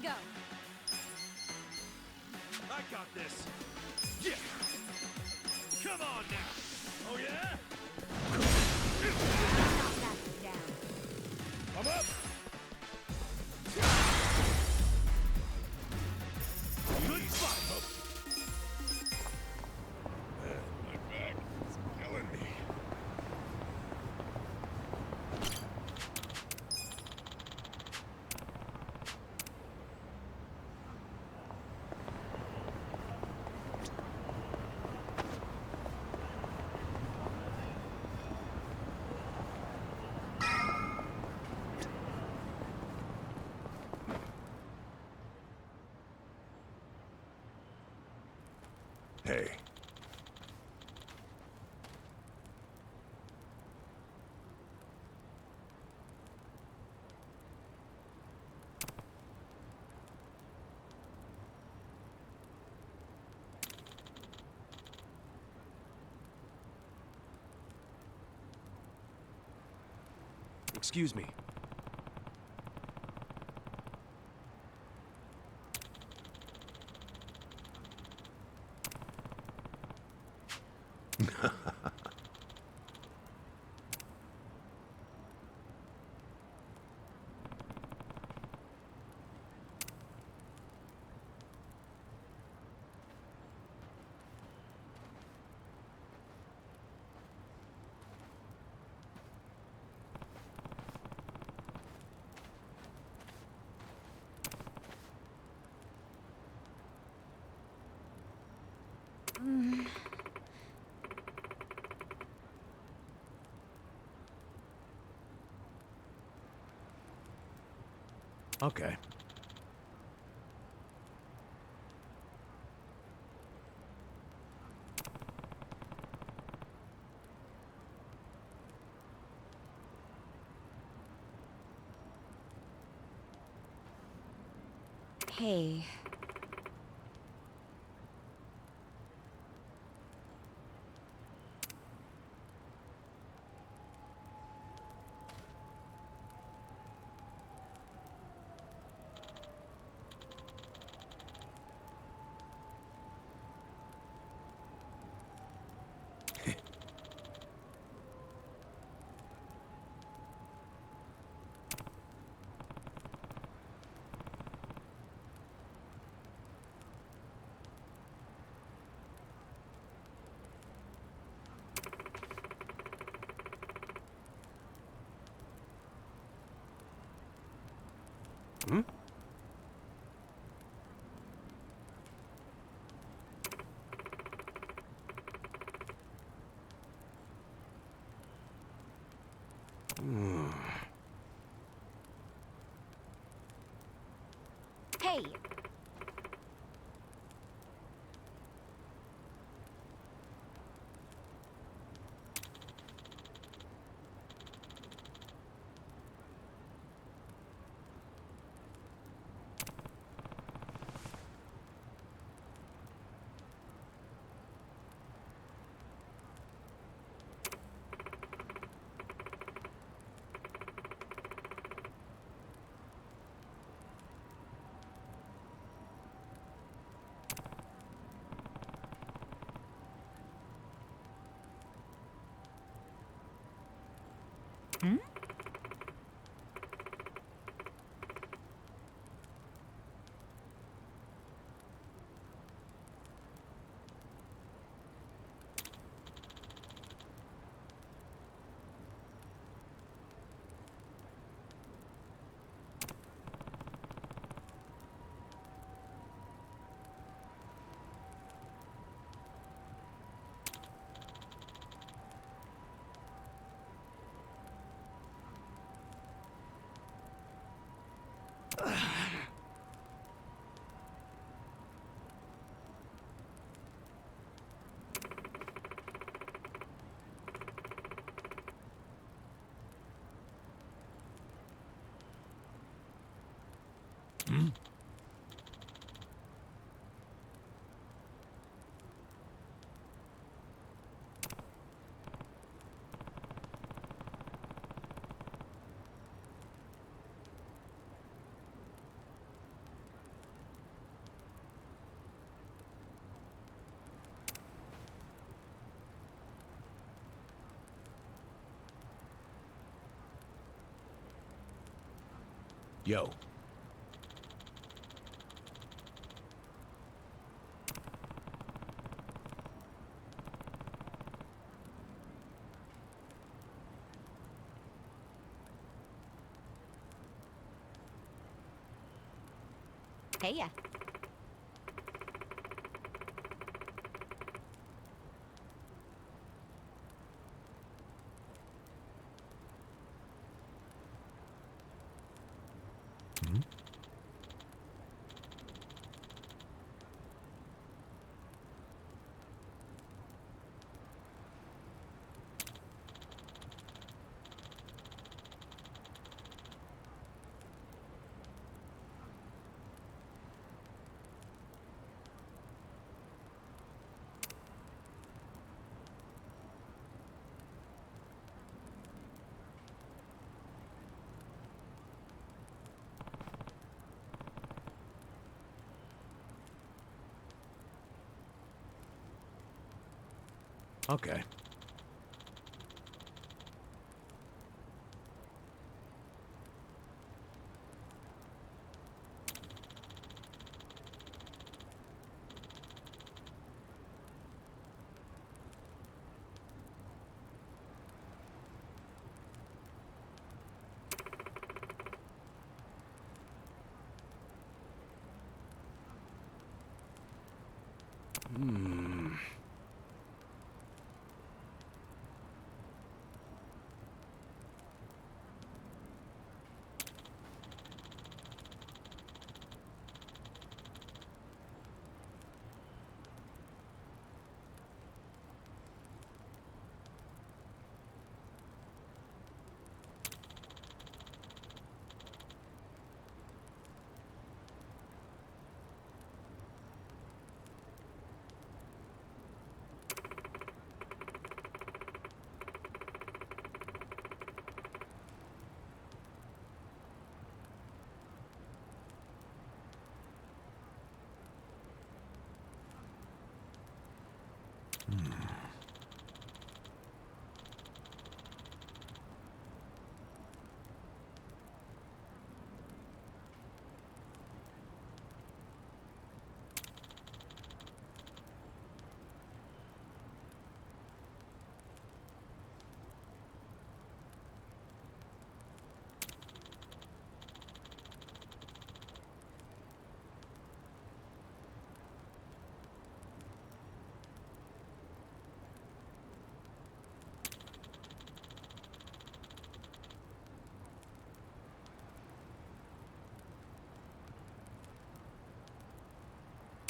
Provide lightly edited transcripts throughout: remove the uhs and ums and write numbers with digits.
go. I got this. Yeah. Come on now. Oh yeah? Knock that down. I'm up. Good fight. My back is killing me. Hey. Excuse me. Okay. Hey. Hmm? Hey! Hmm? Yo. Hey ya. Okay. Hmm.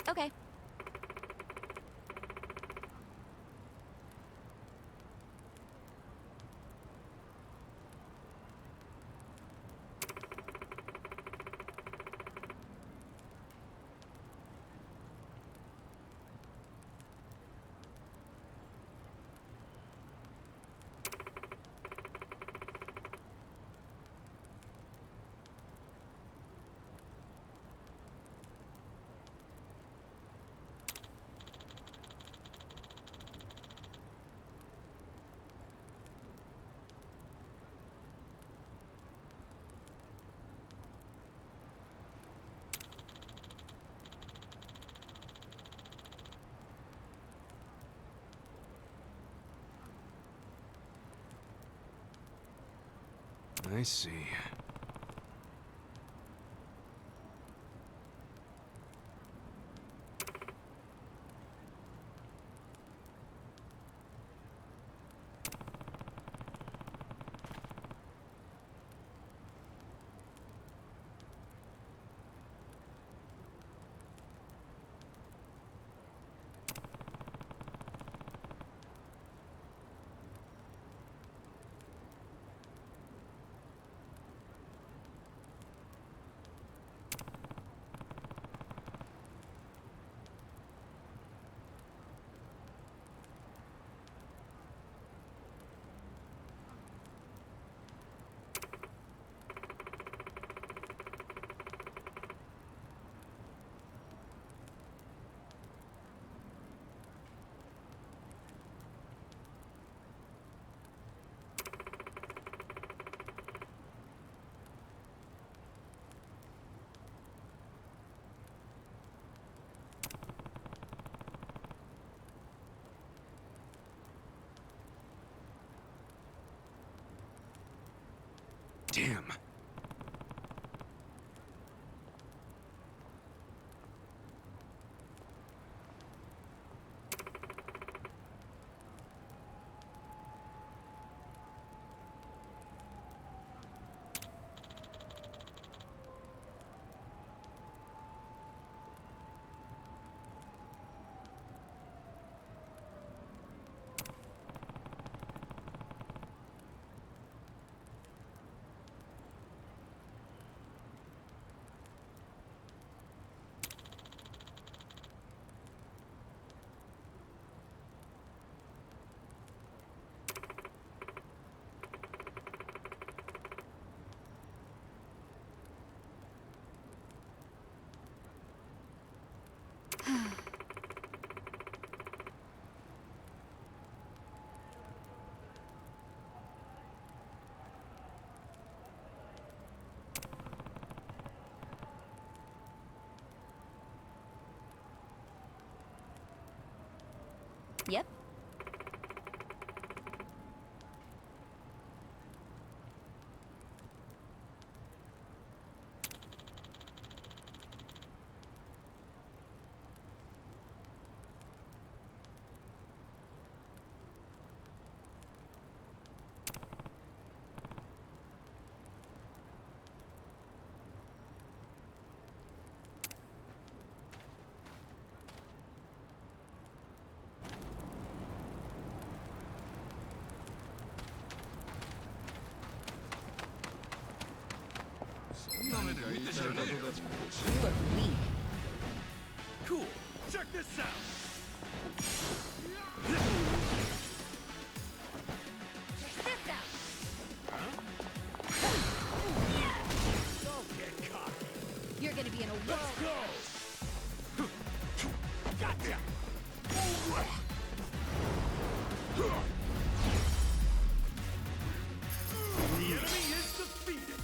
Okay. I see. Damn. Yep. You look weak. Cool. Check this out. Check this out. Don't get cocky. You're gonna be in a Let's whirl. go. Gotcha. The enemy is defeated.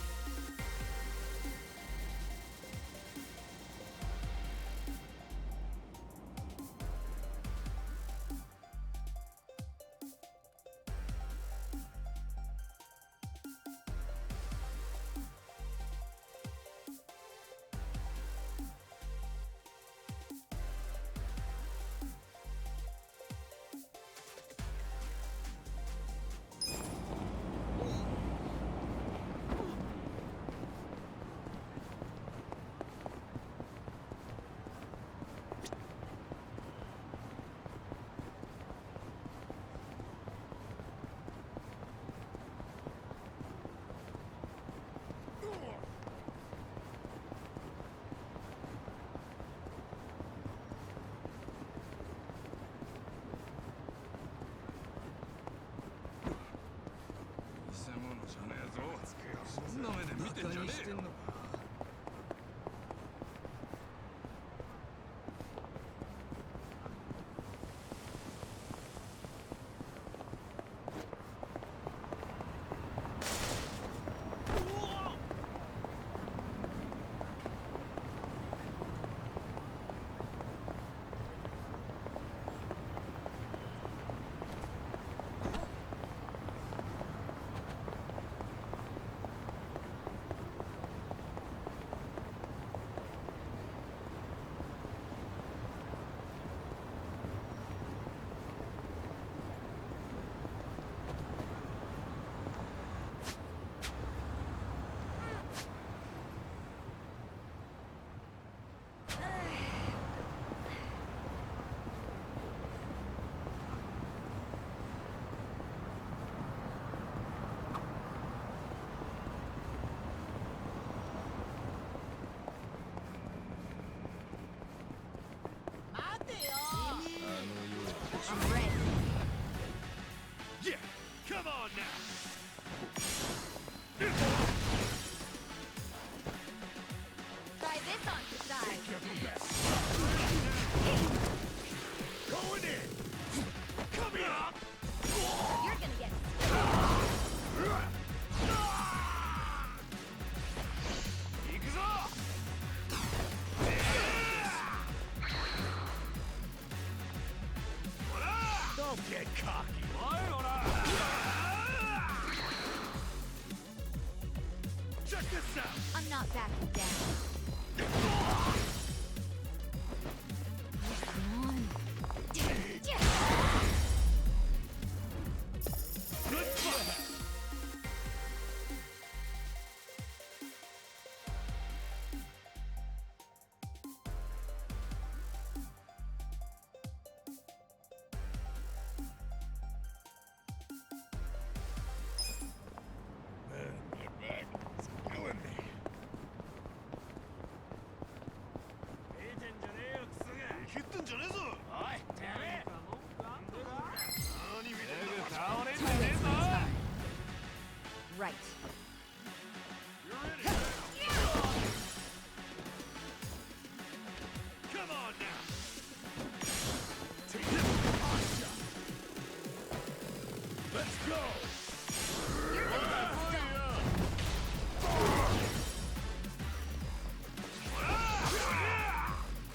not backing down. Come on. Good fight. Man, get back. It's killing me. Right. You're in it. Come on now. Take this hot shot. Let's go. You're gonna get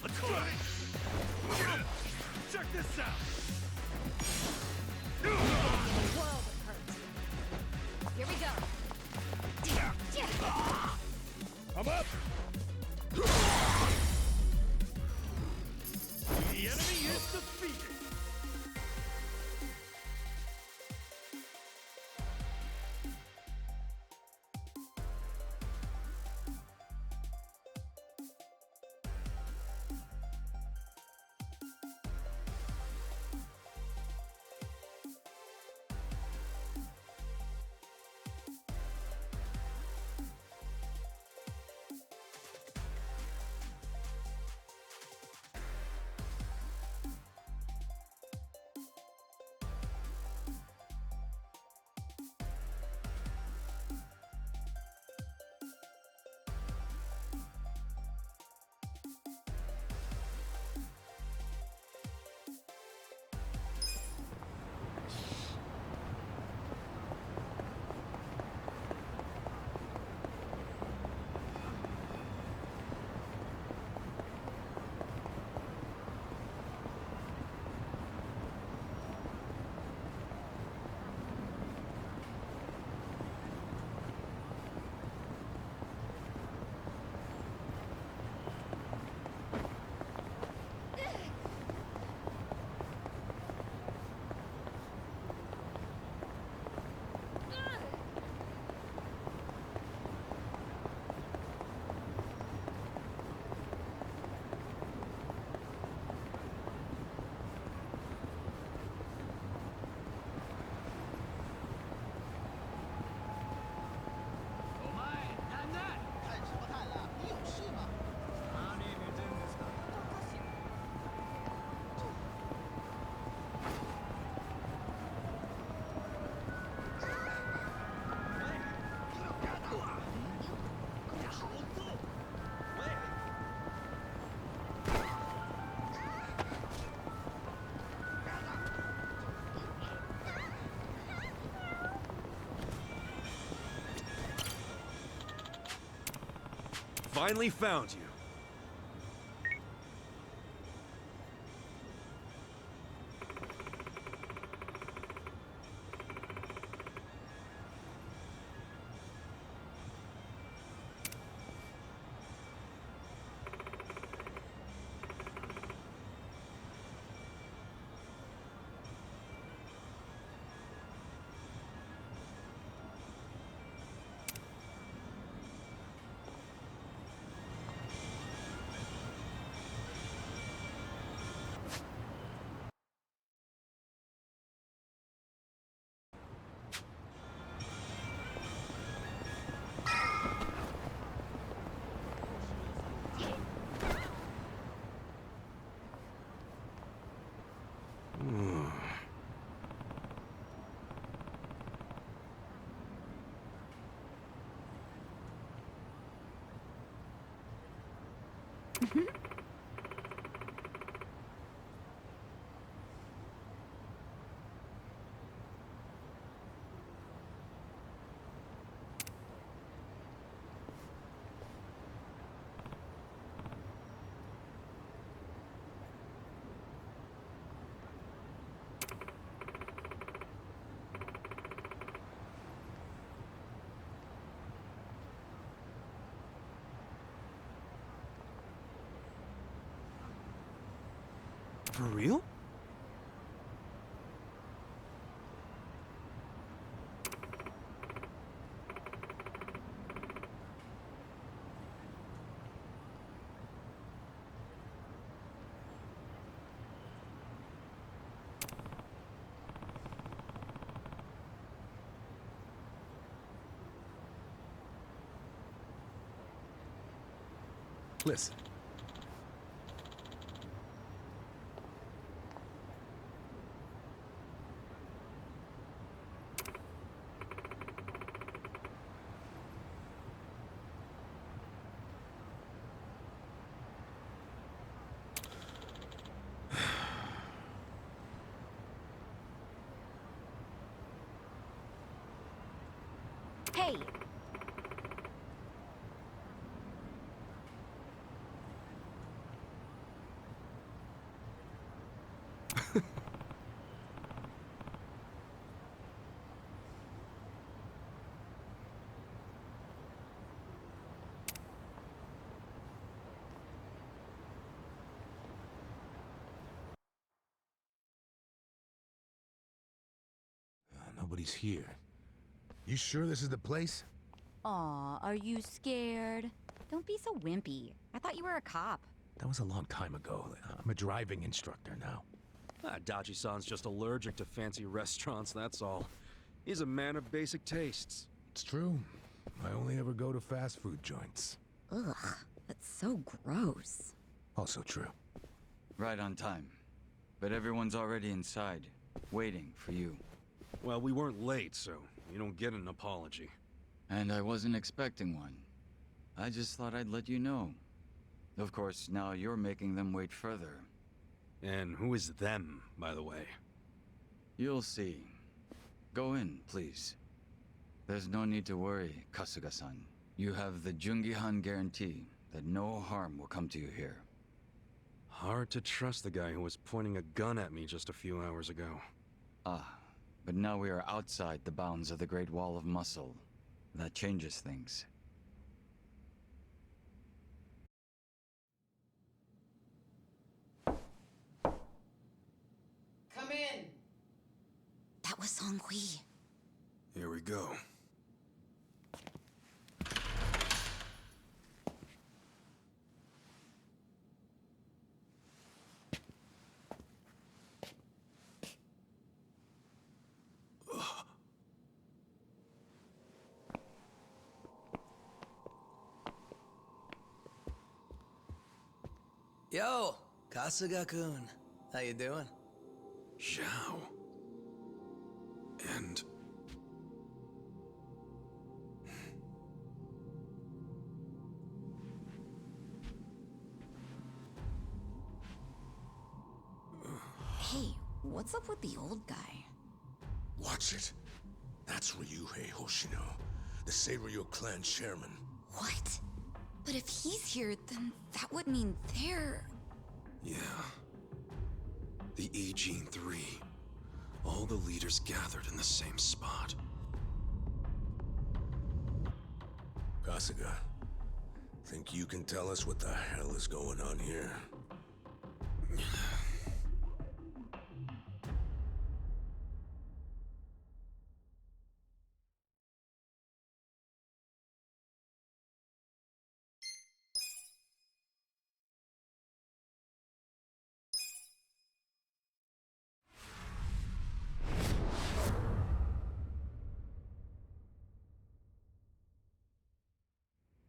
Let's go. Check this out. a world of hurt. Here we go. I'm up. The enemy is defeated. Finally found you. For real? Listen. Hey! Nobody's here. You sure this is the place? Aw, are you scared? Don't be so wimpy. I thought you were a cop. That was a long time ago. I'm a driving instructor now. Dachi-san's just allergic to fancy restaurants, that's all. He's a man of basic tastes. It's true. I only ever go to fast food joints. Ugh, that's so gross. Also true. Right on time. But everyone's already inside, waiting for you. Well, we weren't late, so you don't get an apology. And I wasn't expecting one. I just thought I'd let you know. Of course, now you're making them wait further. And who is them, by the way? You'll see. Go in, please. There's no need to worry, Kasuga-san. You have the Jungihan guarantee that no harm will come to you here. Hard to trust the guy who was pointing a gun at me just a few hours ago. Ah, but now we are outside the bounds of the Great Wall of Muscle. That changes things. Come in! That was Song Hui. Here we go. Yo, Kasuga-kun. How you doing? Zhao. And... Hey, what's up with the old guy? Watch it. That's Ryuhei Hoshino, the Seiryu clan chairman. What? But if he's here, then that would mean they're... yeah. The E-Gene 3. All the leaders gathered in the same spot. Kasuga, think you can tell us what the hell is going on here?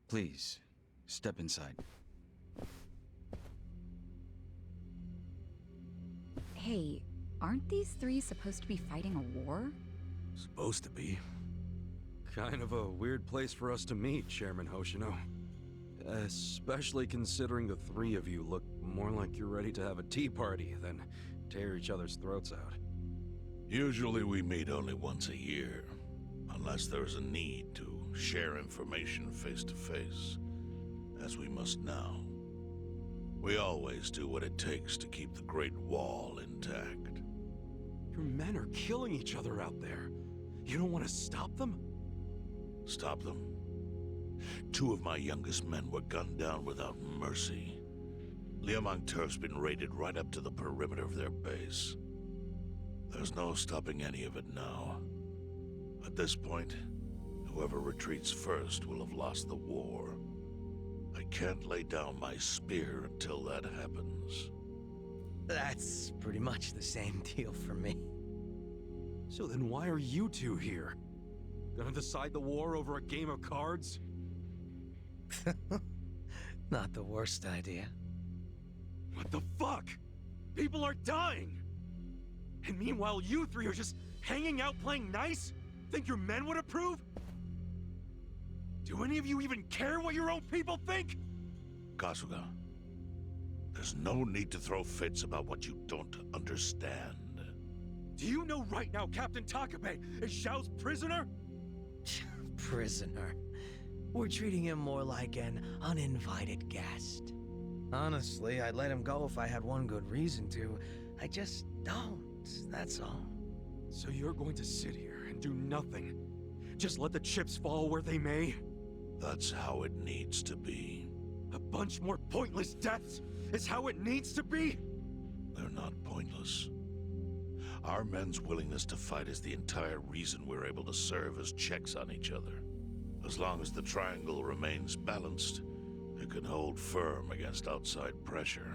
Please, step inside. Hey, aren't these three supposed to be fighting a war? Supposed to be. Kind of a weird place for us to meet, Chairman Hoshino. Especially considering the three of you look more like you're ready to have a tea party than tear each other's throats out. Usually we meet only once a year, unless there's a need to share information face to face, as we must now. We always do what it takes to keep the Great Wall intact. Your men are killing each other out there. You don't want to stop them? Stop them? 2 of my youngest men were gunned down without mercy. Liumang turf's been raided right up to the perimeter of their base. There's no stopping any of it now. At this point, whoever retreats first will have lost the war. I can't lay down my spear until that happens. That's pretty much the same deal for me. So then why are you two here? Gonna decide the war over a game of cards? Not the worst idea. What the fuck? People are dying! And meanwhile you three are just hanging out playing nice? Think your men would approve? Do any of you even care what your own people think? Kasuga, there's no need to throw fits about what you don't understand. Do you know right now Captain Takabe is Xiao's prisoner? Prisoner. We're treating him more like an uninvited guest. Honestly, I'd let him go if I had one good reason to. I just don't, that's all. So you're going to sit here and do nothing? Just let the chips fall where they may? That's how it needs to be. A bunch more pointless deaths is how it needs to be? They're not pointless. Our men's willingness to fight is the entire reason we're able to serve as checks on each other. As long as the triangle remains balanced, it can hold firm against outside pressure.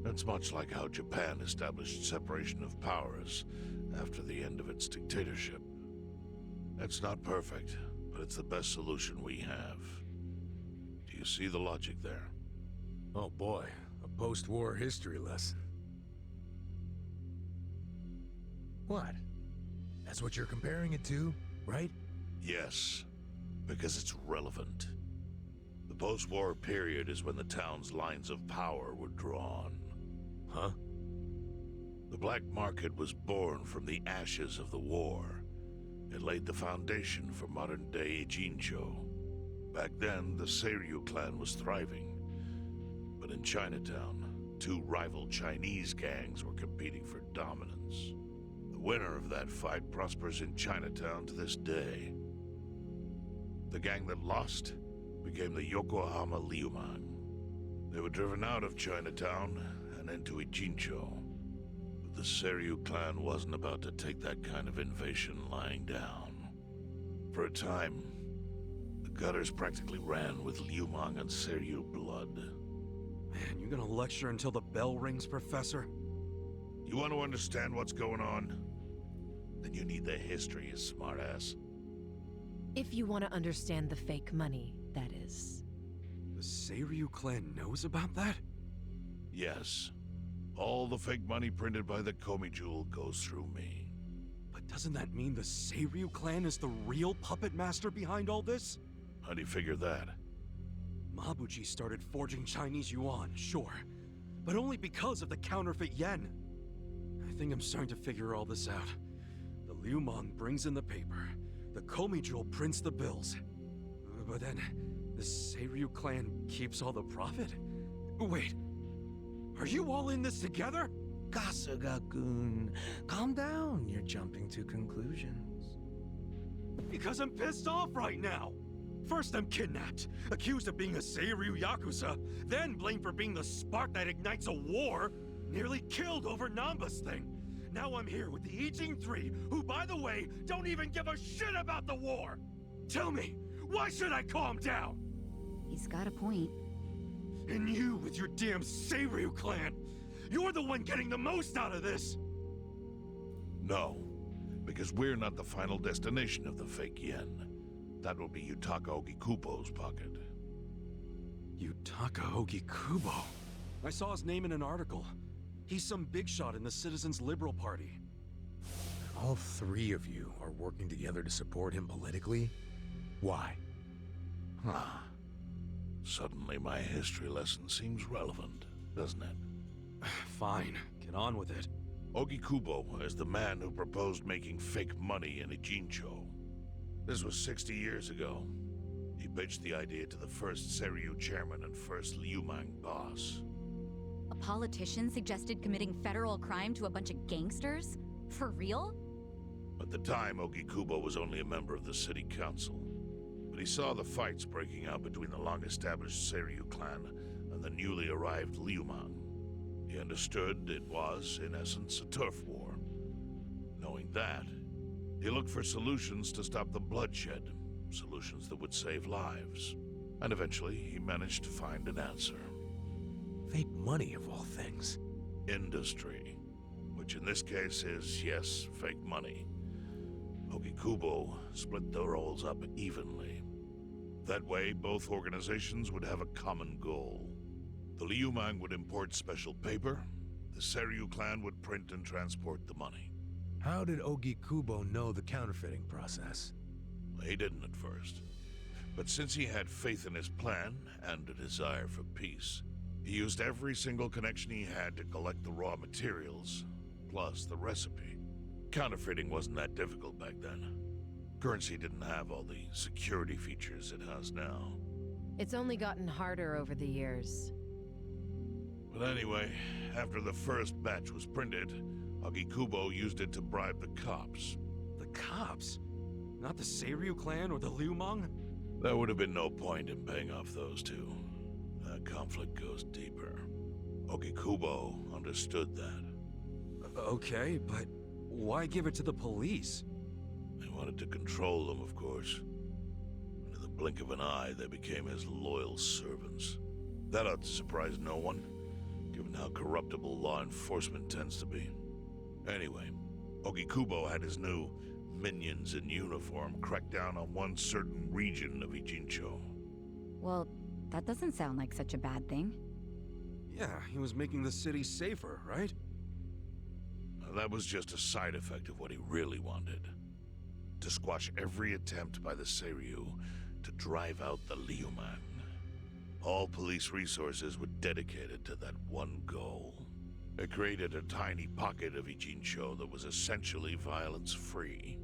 It's much like how Japan established separation of powers after the end of its dictatorship. It's not perfect, but it's the best solution we have. Do you see the logic there? Oh boy, a post-war history lesson. What? That's what you're comparing it to, right? Yes, because it's relevant. The post-war period is when the town's lines of power were drawn. Huh? The black market was born from the ashes of the war. It laid the foundation for modern-day Ijincho. Back then, the Seiryu clan was thriving. But in Chinatown, two rival Chinese gangs were competing for dominance. The winner of that fight prospers in Chinatown to this day. The gang that lost became the Yokohama Liumang. They were driven out of Chinatown and into Ijincho. But the Seiryu clan wasn't about to take that kind of invasion lying down. For a time, the gutters practically ran with Liumang and Seiryu blood. Man, you gonna lecture until the bell rings, Professor? You want to understand what's going on? Then you need the history, you smartass. If you want to understand the fake money, that is. The Seiryu clan knows about that? Yes. All the fake money printed by the Komi Jewel goes through me. But doesn't that mean the Seiryu clan is the real puppet master behind all this? How do you figure that? Mabuchi started forging Chinese yuan, sure. But only because of the counterfeit yen. I think I'm starting to figure all this out. The Liumang brings in the paper. The Komi Jewel prints the bills. But then, the Seiryu clan keeps all the profit? Wait, are you all in this together? Kasuga-kun, calm down. You're jumping to conclusions. Because I'm pissed off right now. First I'm kidnapped, accused of being a Seiryu Yakuza, then blamed for being the spark that ignites a war, nearly killed over Namba's thing. Now I'm here with the Ijin Three, who, by the way, don't even give a shit about the war! Tell me, why should I calm down? He's got a point. And you with your damn Seiryu clan, you're the one getting the most out of this! No, because we're not the final destination of the fake yen. That will be Yutaka Ogikubo's pocket. Yutaka Ogikubo? I saw his name in an article. He's some big shot in the Citizens Liberal Party. All three of you are working together to support him politically? Why? Huh. Suddenly my history lesson seems relevant, doesn't it? Fine, get on with it. Ogikubo is the man who proposed making fake money in Ijincho. This was 60 years ago. He pitched the idea to the first Seiryu chairman and first Liumang boss. A politician suggested committing federal crime to a bunch of gangsters? For real? At the time, Ogikubo was only a member of the city council. But he saw the fights breaking out between the long-established Seiryu clan and the newly arrived Liumang. He understood it was, in essence, a turf war. Knowing that, he looked for solutions to stop the bloodshed, solutions that would save lives. And eventually, he managed to find an answer. Fake money, of all things. Industry. Which in this case is, yes, fake money. Ogikubo split the roles up evenly. That way, both organizations would have a common goal. The Liumang would import special paper, the Seiryu clan would print and transport the money. How did Ogikubo know the counterfeiting process? He didn't at first. But since he had faith in his plan and a desire for peace, he used every single connection he had to collect the raw materials, plus the recipe. Counterfeiting wasn't that difficult back then. Currency didn't have all the security features it has now. It's only gotten harder over the years. But anyway, after the first batch was printed, Ogikubo used it to bribe the cops. The cops? Not the Seiryu clan or the Liumang? There would have been no point in paying off those two. That conflict goes deeper. Ogikubo understood that. Okay, but why give it to the police? They wanted to control them, of course. In the blink of an eye, they became his loyal servants. That ought to surprise no one, given how corruptible law enforcement tends to be. Anyway, Ogikubo had his new minions in uniform crack down on one certain region of Ijincho. Well, that doesn't sound like such a bad thing. Yeah, he was making the city safer, right? Now, that was just a side effect of what he really wanted. To squash every attempt by the Seiryu to drive out the Liumang. All police resources were dedicated to that one goal. It created a tiny pocket of Ijincho that was essentially violence-free.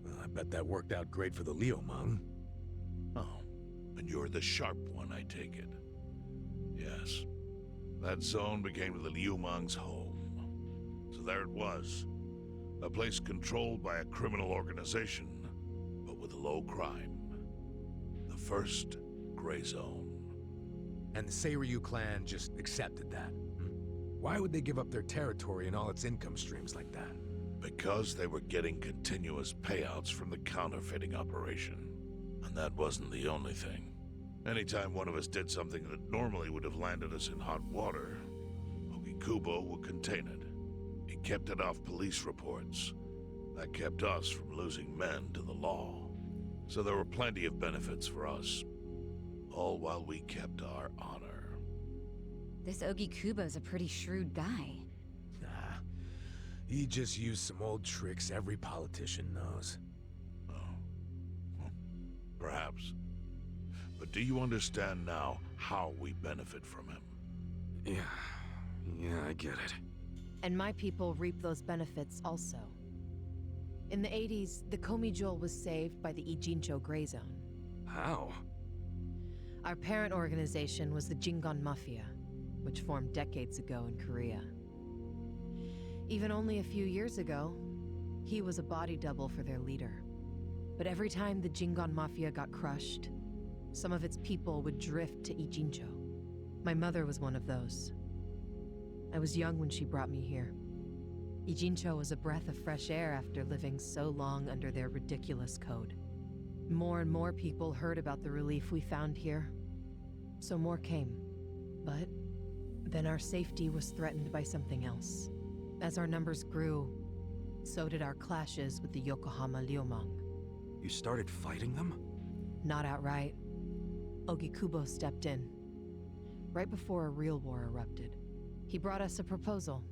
Well, I bet that worked out great for the Liumang. Oh, and you're the sharp one, I take it. Yes. That zone became the Liumang's home. So there it was. A place controlled by a criminal organization, but with low crime. The first gray zone. And the Seiryu clan just accepted that. Why would they give up their territory and all its income streams like that? Because they were getting continuous payouts from the counterfeiting operation. And that wasn't the only thing. Anytime one of us did something that normally would have landed us in hot water, Ogikubo would contain it. He kept it off police reports. That kept us from losing men to the law. So there were plenty of benefits for us. All while we kept our honor. This Ogikubo's a pretty shrewd guy. Nah, he just used some old tricks every politician knows. Oh. Perhaps. But do you understand now how we benefit from him? Yeah, I get it. And my people reap those benefits also. In the 80s, the Komi Jewel was saved by the Ijincho Gray Zone. How? Our parent organization was the Jingon Mafia, which formed decades ago in Korea. Even only a few years ago, he was a body double for their leader. But every time the Jingon Mafia got crushed, some of its people would drift to Ijincho. My mother was one of those. I was young when she brought me here. Ijincho was a breath of fresh air after living so long under their ridiculous code. More and more people heard about the relief we found here, so more came. But then our safety was threatened by something else. As our numbers grew, so did our clashes with the Yokohama Liumang. You started fighting them? Not outright. Ogikubo stepped in, right before a real war erupted. He brought us a proposal,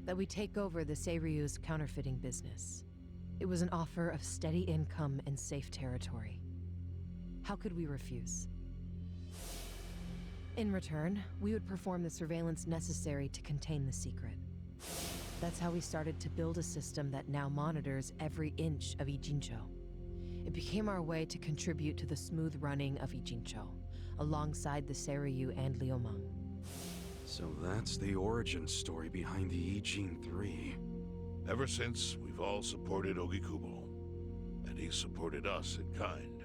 that we take over the Seiryu's counterfeiting business. It was an offer of steady income and safe territory. How could we refuse? In return, we would perform the surveillance necessary to contain the secret. That's how we started to build a system that now monitors every inch of Ijincho. It became our way to contribute to the smooth running of Ijincho, alongside the Seiryu and Liumang. So that's the origin story behind the Ijin 3. Ever since, we've all supported Ogikubo. And he supported us in kind.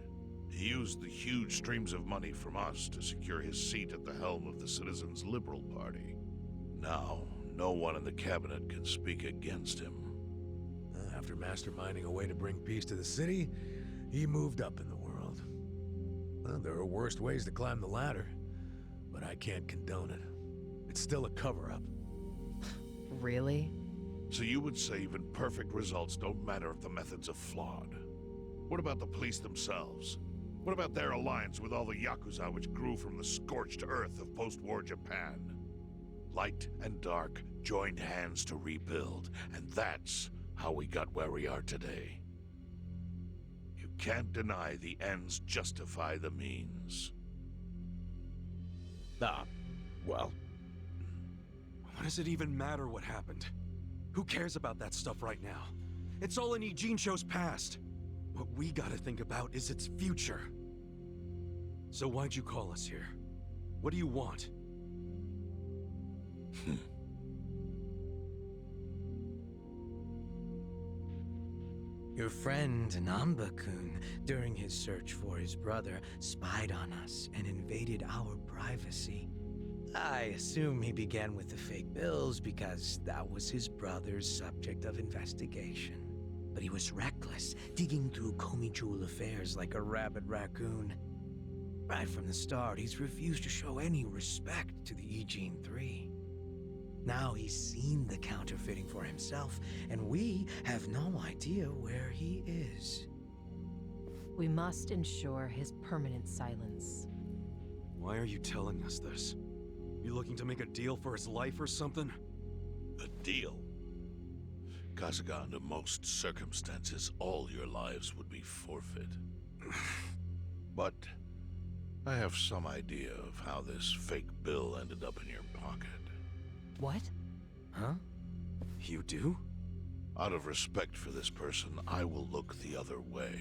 He used the huge streams of money from us to secure his seat at the helm of the Citizens' Liberal Party. Now, no one in the cabinet can speak against him. After masterminding a way to bring peace to the city, he moved up in the world. Well, there are worse ways to climb the ladder, but I can't condone it. It's still a cover-up. Really? So you would say even perfect results don't matter if the methods are flawed? What about the police themselves? What about their alliance with all the Yakuza which grew from the scorched earth of post-war Japan? Light and dark joined hands to rebuild, and that's how we got where we are today. You can't deny the ends justify the means. Well, What does it even matter what happened? Who cares about that stuff right now? It's all in Ijincho's past. What we gotta think about is its future. So why'd you call us here? What do you want? Your friend Namba-kun, during his search for his brother, spied on us and invaded our privacy. I assume he began with the fake bills because that was his brother's subject of investigation. But he was reckless, digging through Komi Jewel affairs like a rabid raccoon. Right from the start, he's refused to show any respect to the Ijin 3. Now he's seen the counterfeiting for himself, and we have no idea where he is. We must ensure his permanent silence. Why are you telling us this? You looking to make a deal for his life or something? A deal? Kasuga, under most circumstances, all your lives would be forfeit. But I have some idea of how this fake bill ended up in your pocket. What? Huh? You do? Out of respect for this person, I will look the other way.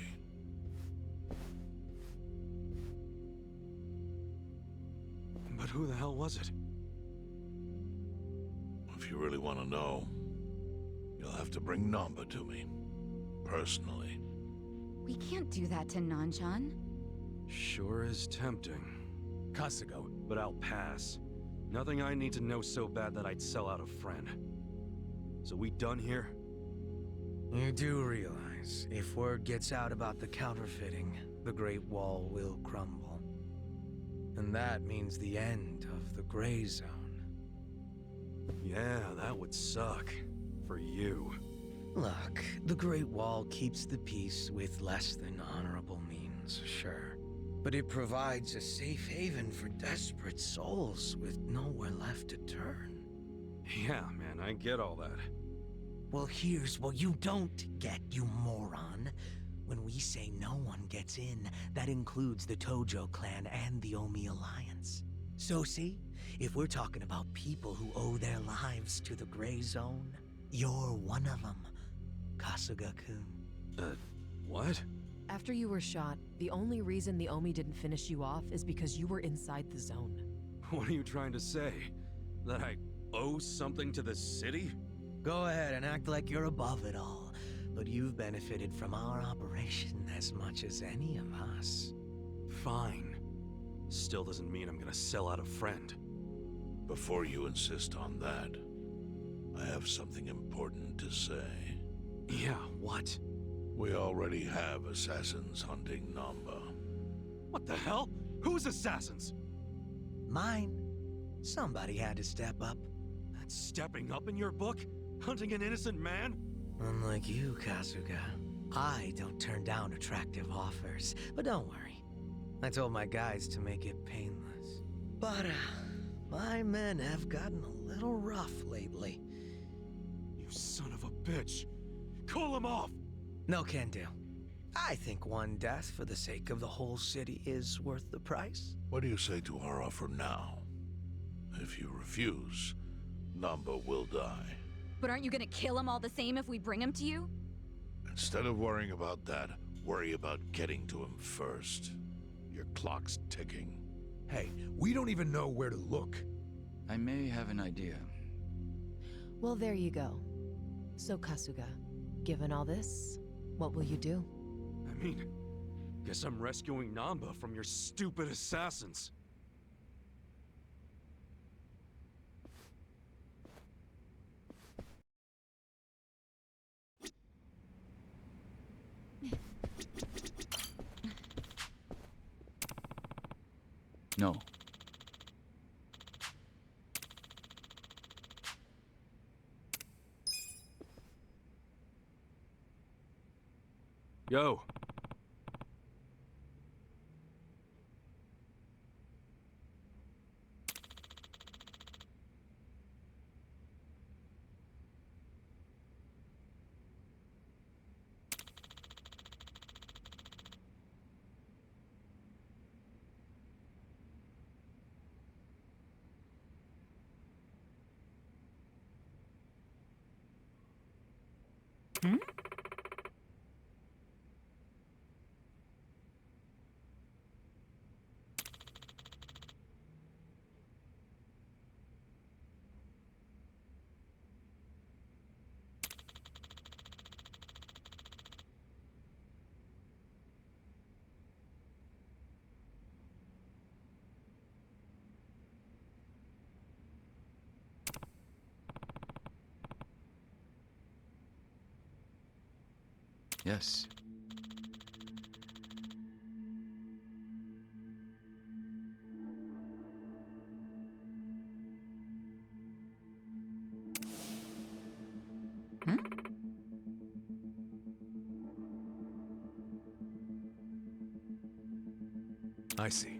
But who the hell was it? If you really want to know, you'll have to bring Namba to me. Personally. We can't do that to Nanchan. Sure is tempting. Kasuga, But I'll pass. Nothing I need to know so bad that I'd sell out a friend. So we done here? You do realize, if word gets out about the counterfeiting, the Great Wall will crumble. And that means the end of the Gray Zone. Yeah, that would suck. For you. Look, the Great Wall keeps the peace with less than honorable means, sure. But it provides a safe haven for desperate souls with nowhere left to turn. Yeah, man, I get all that. Well, here's what you don't get, you moron. When we say no one gets in, that includes the Tojo clan and the Omi Alliance. So see, if we're talking about people who owe their lives to the Gray Zone, you're one of them, Kasuga-kun. What? After you were shot, the only reason the Omi didn't finish you off is because you were inside the zone. What are you trying to say? That I owe something to the city? Go ahead and act like you're above it all, but you've benefited from our operation as much as any of us. Fine. Still doesn't mean I'm gonna sell out a friend. Before you insist on that, I have something important to say. Yeah, what? We already have assassins hunting Namba. What the hell? Who's assassins? Mine. Somebody had to step up. That's stepping up in your book? Hunting an innocent man? Unlike you, Kasuga, I don't turn down attractive offers. But don't worry. I told my guys to make it painless. But, my men have gotten a little rough lately. You son of a bitch! Call him off! No can do. I think one death for the sake of the whole city is worth the price. What do you say to our offer now? If you refuse, Namba will die. But aren't you gonna kill him all the same if we bring him to you? Instead of worrying about that, worry about getting to him first. Your clock's ticking. hey, we don't even know where to look. I may have an idea. Well, there you go. So, Kasuga, given all this, what will you do? I mean, Guess I'm rescuing Namba from your stupid assassins. No. Yo. Yes. I see.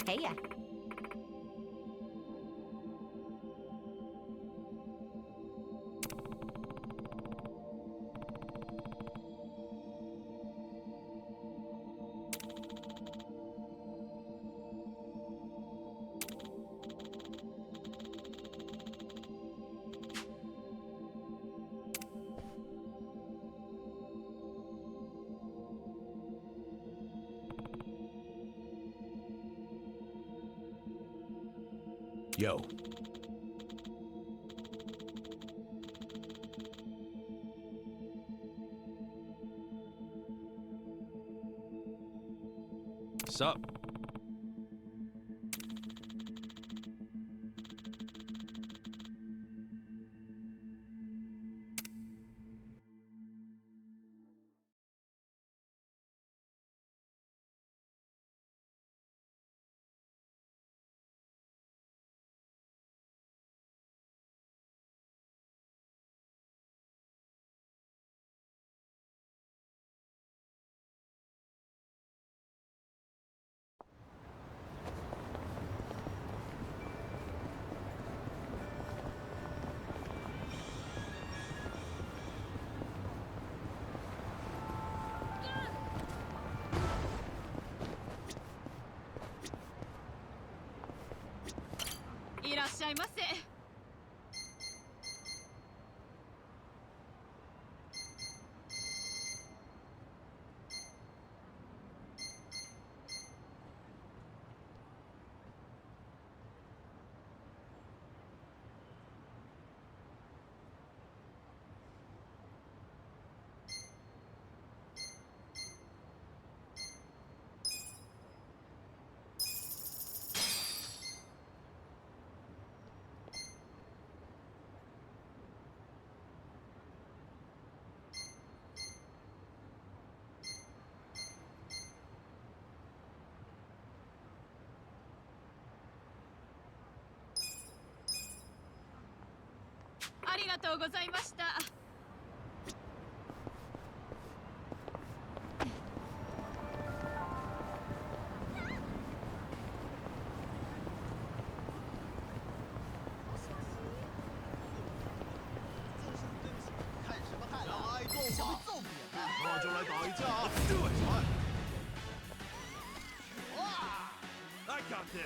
Hey ya. Yo. Sup?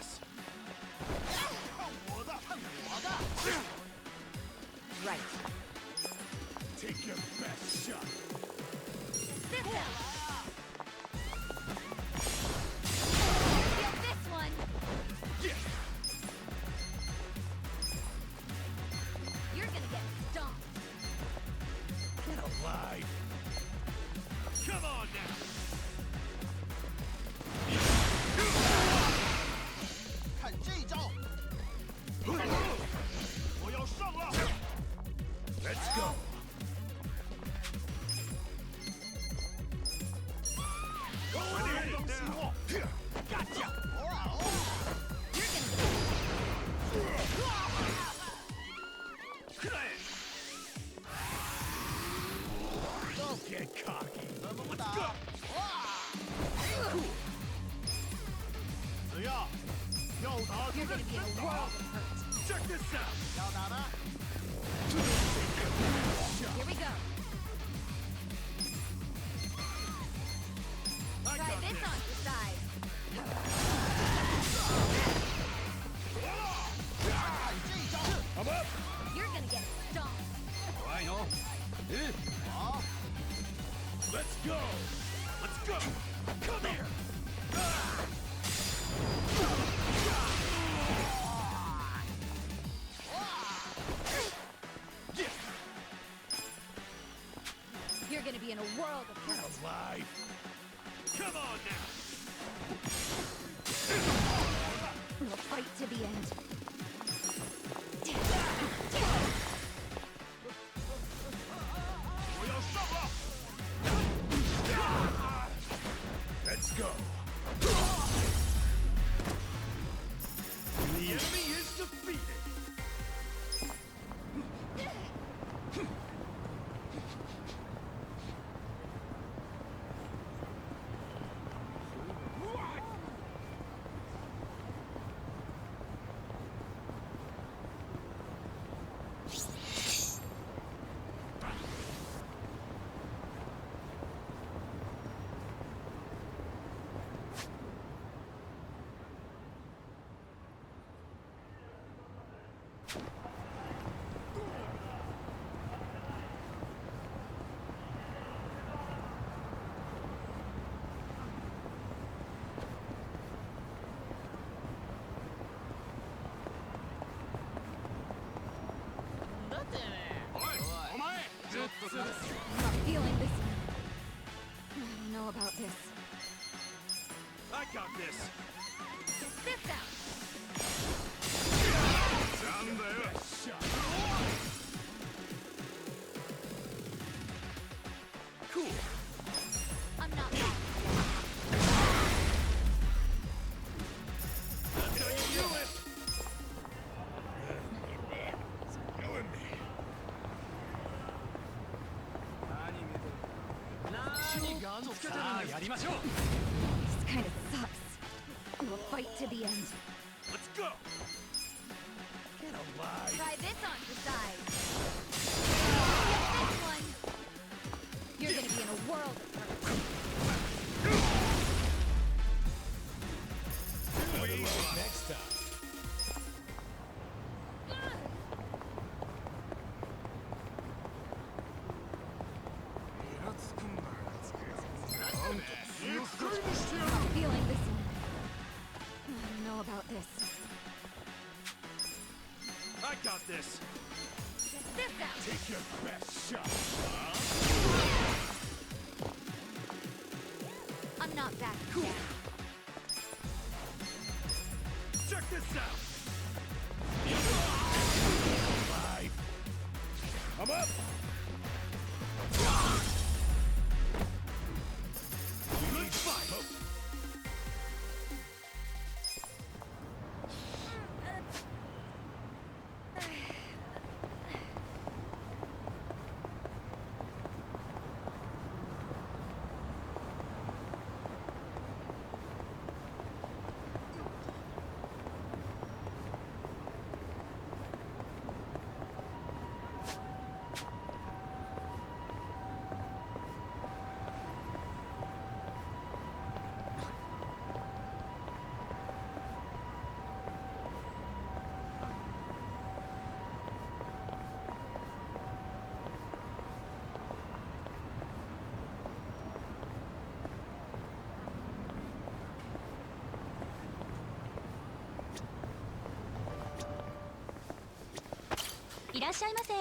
this. Right. Take your best shot. This out. Get this one. Yeah. You're gonna get stomped. Get alive. Come on now. Let's go. Going in now. Gotcha. You're gonna Don't get cocky. Let's go. You're gonna be in a world of hurt. Check this out. Here we go. I Try got this this. on your side. I'm up. You're gonna get stomped. I know. Let's go. Let's go. Come here. You're gonna be in a world of Get hurt. alive. Come on now. We'll fight to the end. Let's go. The enemy is defeated. I'm not feeling this one. I don't know about this. I got this. This out. Down there. Cool. I'm not back. That's how you do it. Killing me. This kind of sucks. We'll fight to the end. Let's go. Get alive. Try this on your side. Get this one. You're gonna be in a world of hurt. Next time. I'm not feeling this one. I don't know about this. I got this. This out. Take your best shot. I'm not back. Cool. Check this out. Alive. I'm up. Good fight. いらっしゃいませ。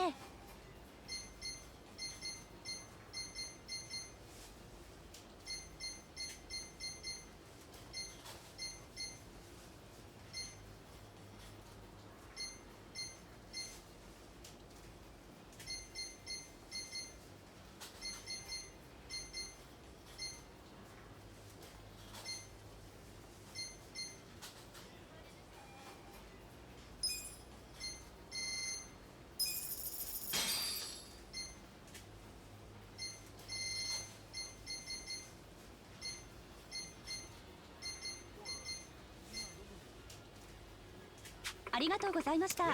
ありがとうございました。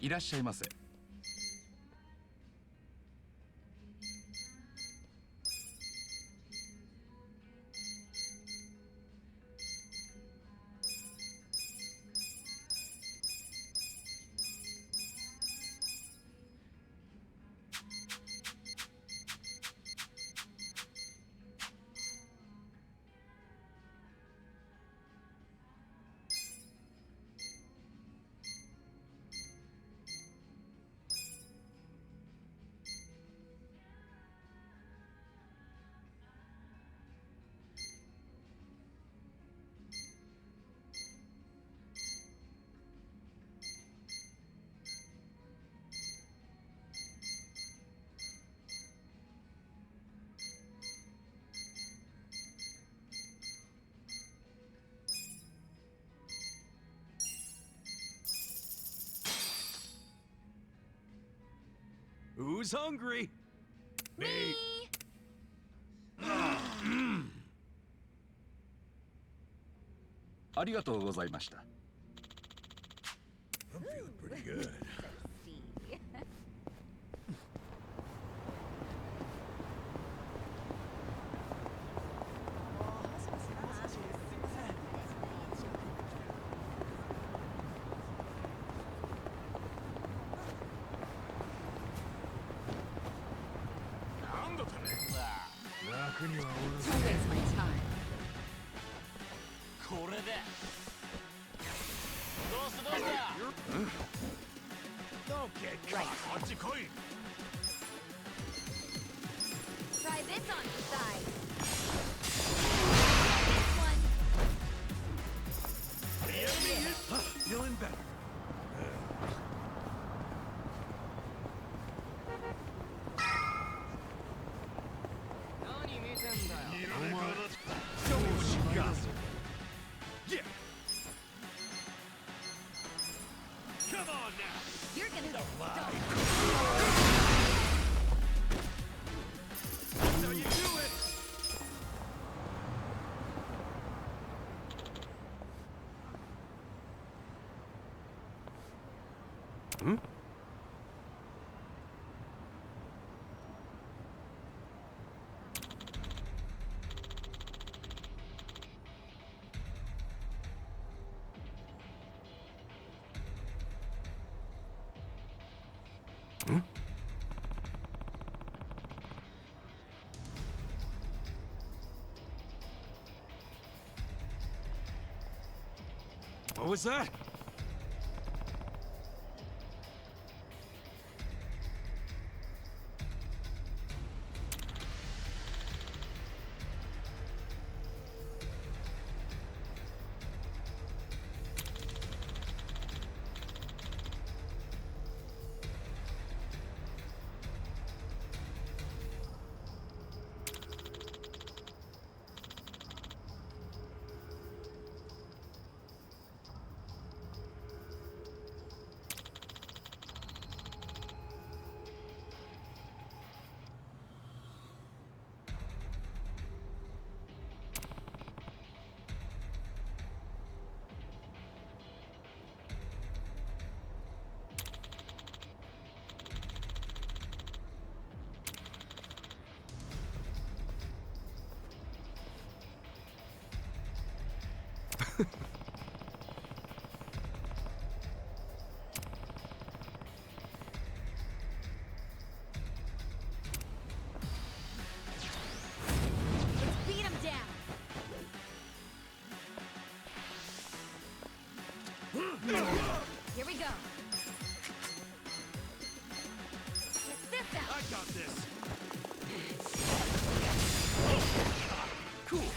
いらっしゃいませ。Who's hungry? Me. ありがとうございました。I'm feeling pretty good. Don't waste my time. これで。どうした。Don't get caught. こっち来い。 Try this on the side. Feeling better. Show me what you got. Yeah. Come on now. You're gonna get stoned. That's how you do it. Hmm? What was that? Let's beat him down. Here we go. Check this out. I got this. Cool.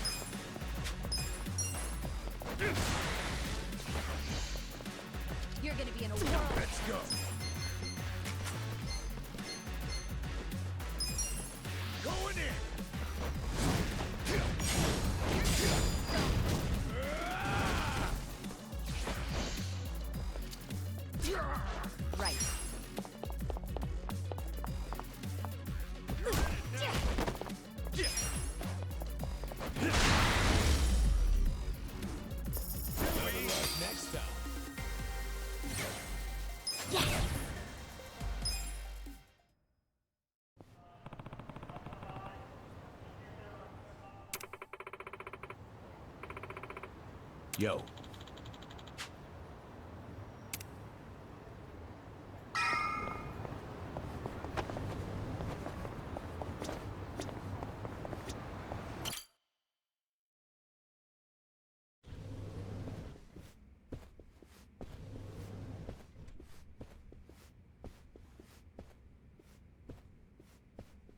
You're gonna be in a whirl. Let's go. Going in. Right. Next time. Yo.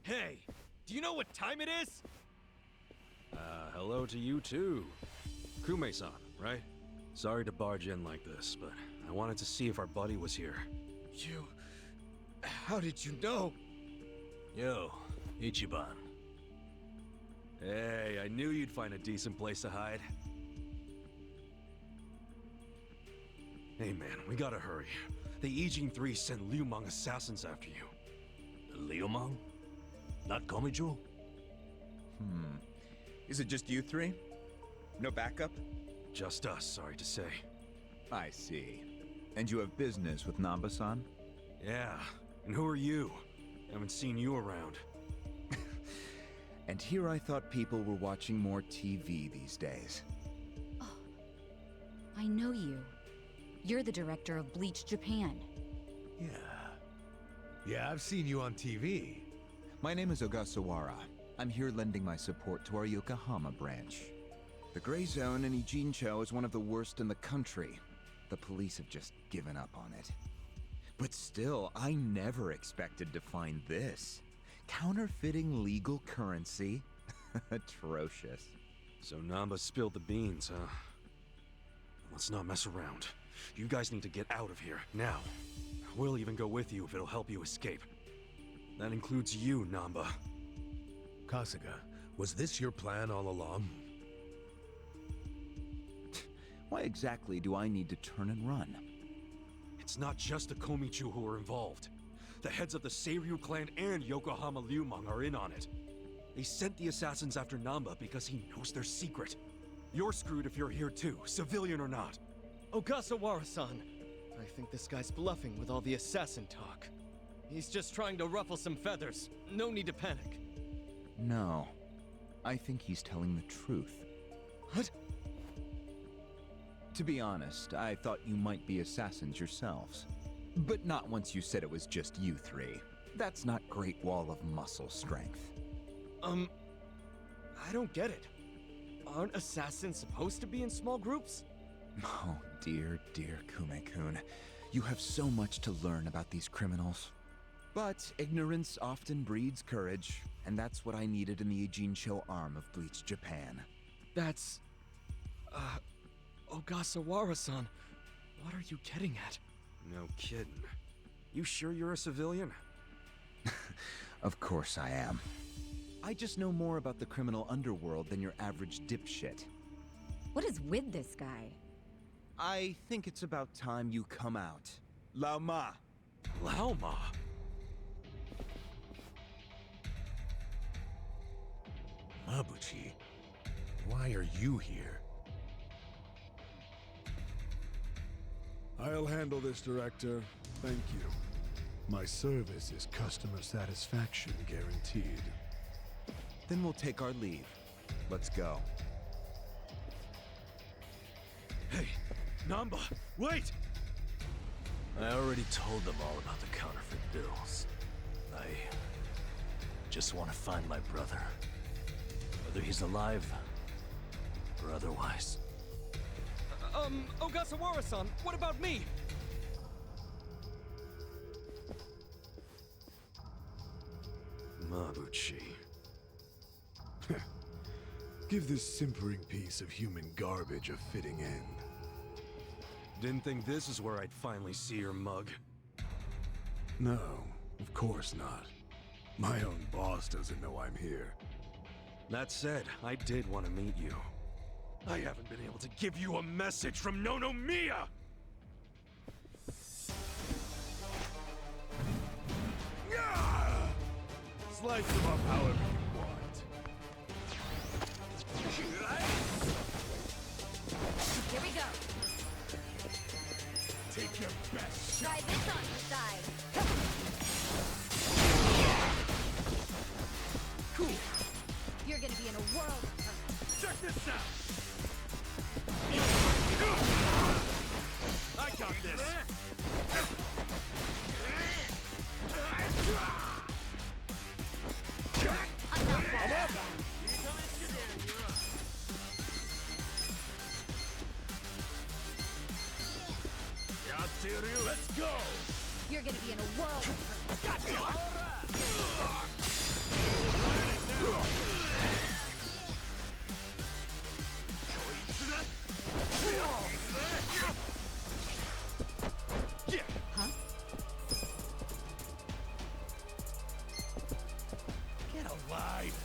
Hey, do you know what time it is? Hello to you too. Kume-san, right? Sorry to barge in like this, but I wanted to see if our buddy was here. You... How did you know? Yo, Ichiban. Hey, I knew you'd find a decent place to hide. Hey man, we gotta hurry. The Ijin 3 sent Liu Mang assassins after you. Liu Mang? Not Komijo? Is it just you three? No backup? Just us, sorry to say. I see. And you have business with Namba-san? Yeah, and who are you? Haven't seen you around. And here I thought people were watching more TV these days. I know you. You're the director of Bleach Japan. Yeah. Yeah, I've seen you on TV. My name is Ogasawara. I'm here lending my support to our Yokohama branch. The Gray Zone in Ijincho is one of the worst in the country. The police have just given up on it. But still, I never expected to find this. Counterfeiting legal currency? Atrocious. So Namba spilled the beans, huh? Let's not mess around. You guys need to get out of here, now. We'll even go with you if it'll help you escape. That includes you, Namba. Kasuga, was this your plan all along? Why exactly do I need to turn and run? It's not just the Komichu who are involved. The heads of the Seiryu clan and Yokohama Liu Mang are in on it. They sent the assassins after Namba because he knows their secret. You're screwed if you're here too, civilian or not. Ogasawara-san, I think this guy's bluffing with all the assassin talk. He's just trying to ruffle some feathers. No need to panic. No. I think he's telling the truth. What? To be honest, I thought you might be assassins yourselves. But not once you said it was just you three. That's not Great Wall of muscle strength. I don't get it. Aren't assassins supposed to be in small groups? Oh, dear, dear Kume-kun. You have so much to learn about these criminals. But ignorance often breeds courage, and that's what I needed in the Ijincho arm of Bleach Japan. That's... Ogasawara-san, what are you getting at? No kidding. You sure you're a civilian? Of course I am. I just know more about the criminal underworld than your average dipshit. What is with this guy? I think it's about time you come out. Lao Ma! Lao Ma? Mabuchi, why are you here? I'll handle this, Director. Thank you. My service is customer satisfaction guaranteed. Then we'll take our leave. Let's go. Hey, Namba, wait! I already told them all about the counterfeit bills. I just want to find my brother. Whether he's alive or otherwise. Ogasawara-san, what about me? Mabuchi. Give this simpering piece of human garbage a fitting end. Didn't think this is where I'd finally see your mug. No, of course not. My own boss doesn't know I'm here. That said, I did want to meet you. I haven't been able to give you a message from Nonomiya! Slice them up however you want. Here we go. Take your best Try this on your side. Cool! You're gonna be in a world of hurt. Check this out! I got this! I'm not that bad. Let's go! You're gonna be in a world of hurt. Huh? Get alive!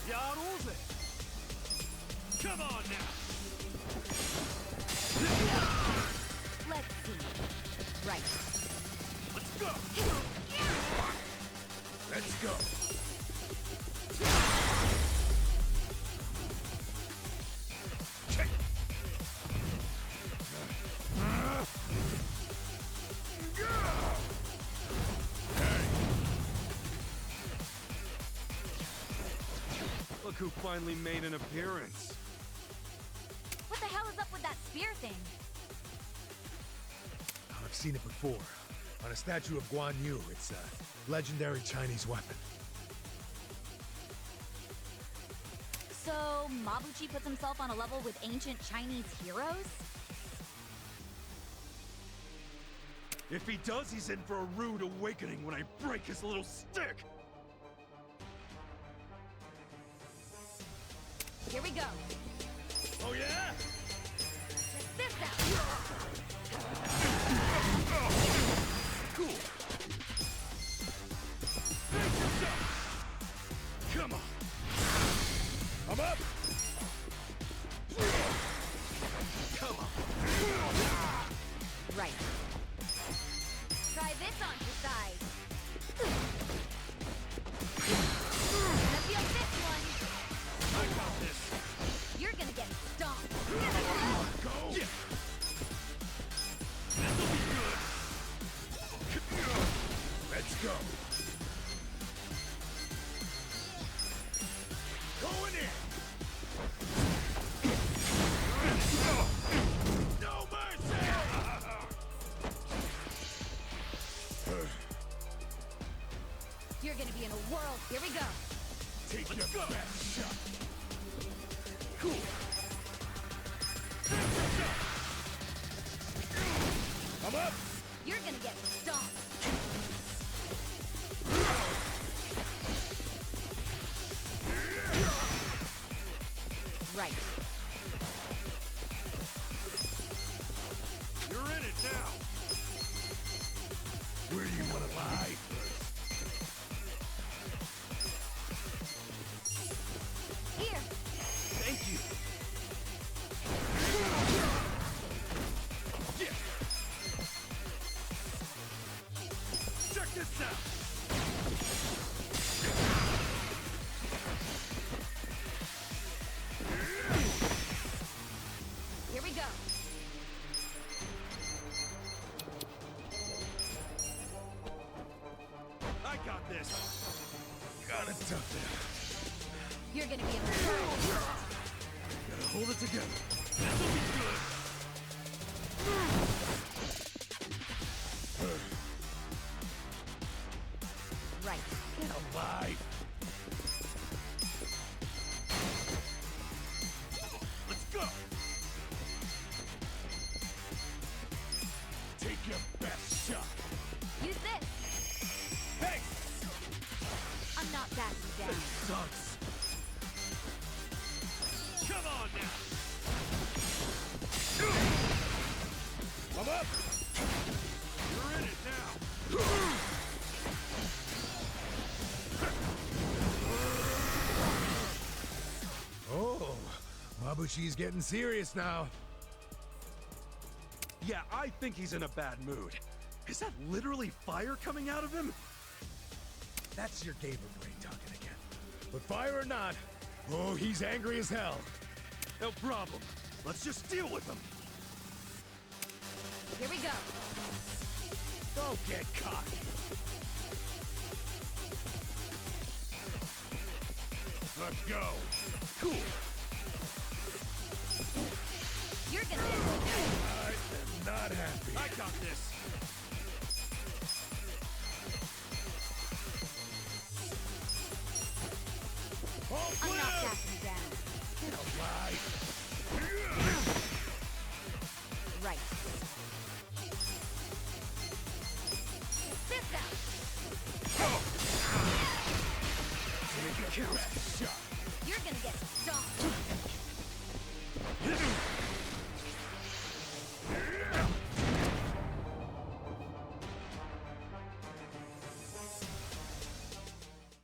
Yaruze! Come on now! Let's see. Right. Let's go! Let's go. Look who finally made an appearance. What the hell is up with that spear thing? I've seen it before. On a statue of Guan Yu, it's a legendary Chinese weapon. So, Mabuchi puts himself on a level with ancient Chinese heroes? If he does, he's in for a rude awakening when I break his little stick! Here we go. Oh yeah? Check this out. Cool! Face yourself! Come on! I'm up! Come on! Right. Try this on your side. Gonna feel this one. I got this! You're gonna get stomped. Go! Yeah. This'll be good! Let's go. Going in! No mercy! You're gonna be in a world. Here we go. Take your best shot. Cool! I'm up. You're gonna get stomped. Right. You're in it now! Where do you want to lie? Here. Thank you! Yeah. Check this out! Here we go. I got this! Gotta tough it. You're gonna be in a world. Gotta hold it together. This'll be good! Right. Get alive! Let's go! Take your best shot! Use this. Hey! I'm not backing down. This sucks! Come on now! I'm up! You're in it now! Oh, Mabushi's getting serious now. Yeah, I think he's in a bad mood. Is that literally fire coming out of him? That's your gamer brain talking again. But fire or not, oh, he's angry as hell. No problem. Let's just deal with him. Here we go. Don't get caught! Let's go! Cool. You're gonna I am not happy. I got this! I'm not backing down. Get alive! Right. This out. Take your best shot! You're gonna get stomped.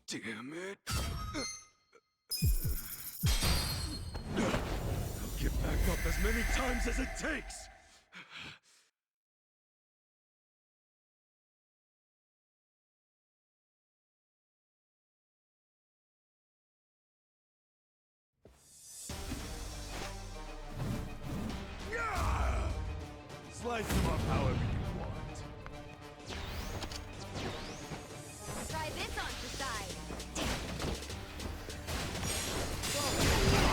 Damn it. I'll get back up as many times as it takes. Slice them up however you want. Try this on the side.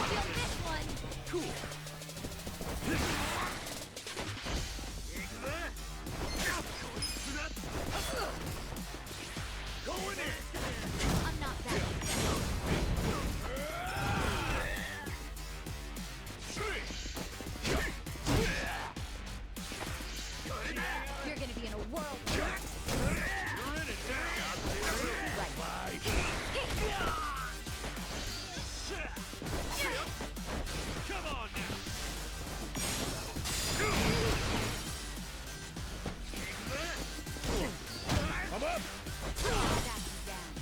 Feel this one. Cool! Going in! I'm not backing down. You're gonna be in a whirl. You're in it now! Right. Come on now! I'm up! Backing down.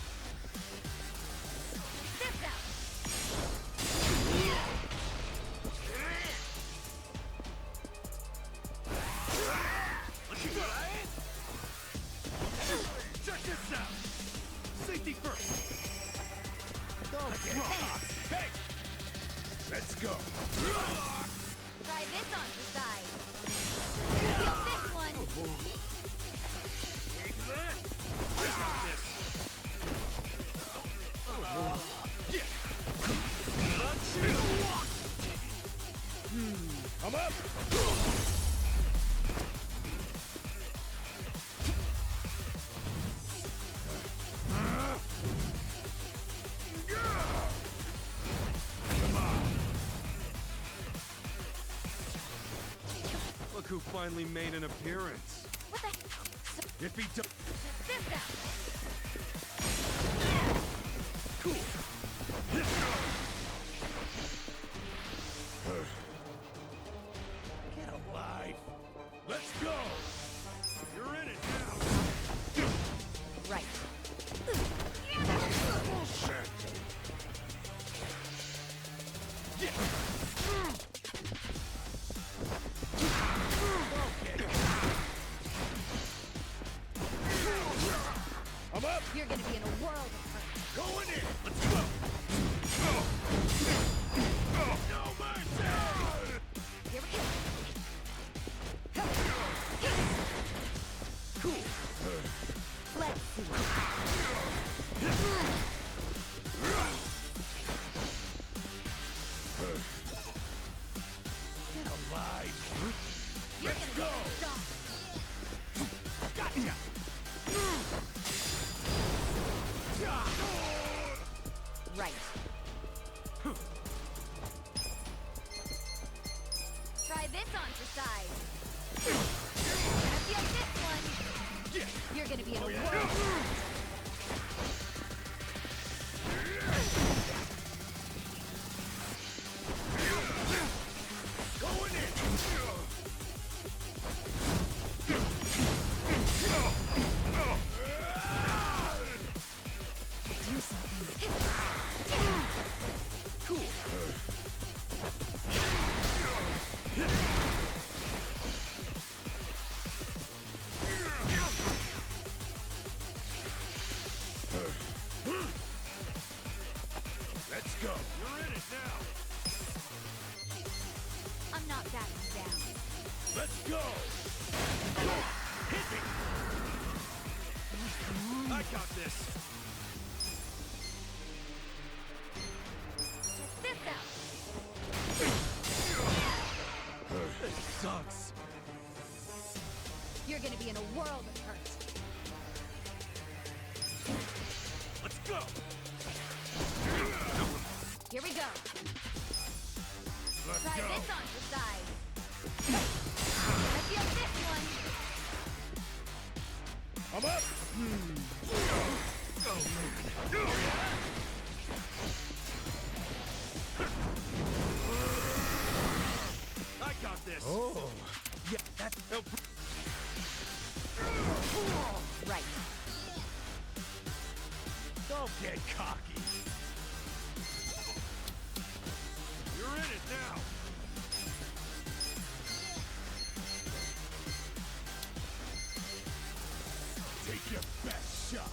This out. Check this out! Safety first! Don't get caught! Hey! Let's go! Try this on the side. Feel this one. I got this! I'm up! Come on! Look who finally made an appearance. What the hell? If he does. This out. Cool. Get alive! Let's go! You're in it now! Right. Bullshit! side. I feel this one. You're gonna be in a whirl. Going in! Do something. Cool. Let's go. You're in it now. I'm not backing down. Let's go. Hit me. I got this. Check this out. This sucks. You're gonna be in a world of hurt. Let's go. Here we go. Let's Try go. this on the side. I feel this one. I'm up. Oh man. I got this. Oh, Yeah, that's no. Right. Don't get cocky. You're in it now. Take your best shot.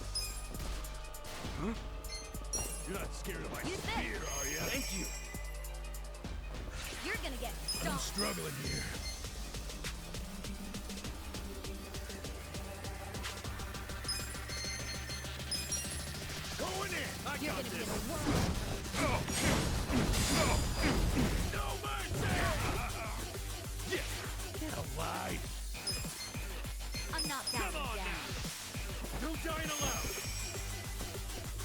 Huh? You're not scared of my Use this. spear, are you? Thank you. You're gonna get I'm stomped. struggling here. Going in. I You're got gonna be this. in a world. No mercy. Yeah. Get alive. I'm not Come backing on down. now. No dying allowed.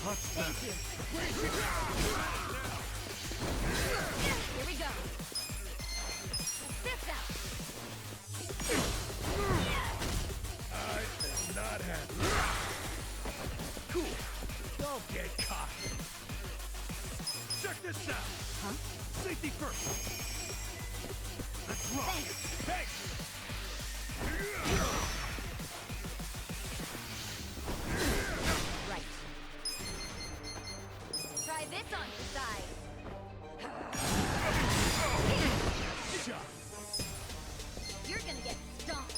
Touch that. Thank you. Now. Here we go. Check this out. I am not happy. Cool. Don't get cocky. Check this out. Huh? Safety first. Let's rock. Thanks. Hey. Right. Try this on your side. Shot. You're gonna get stomped.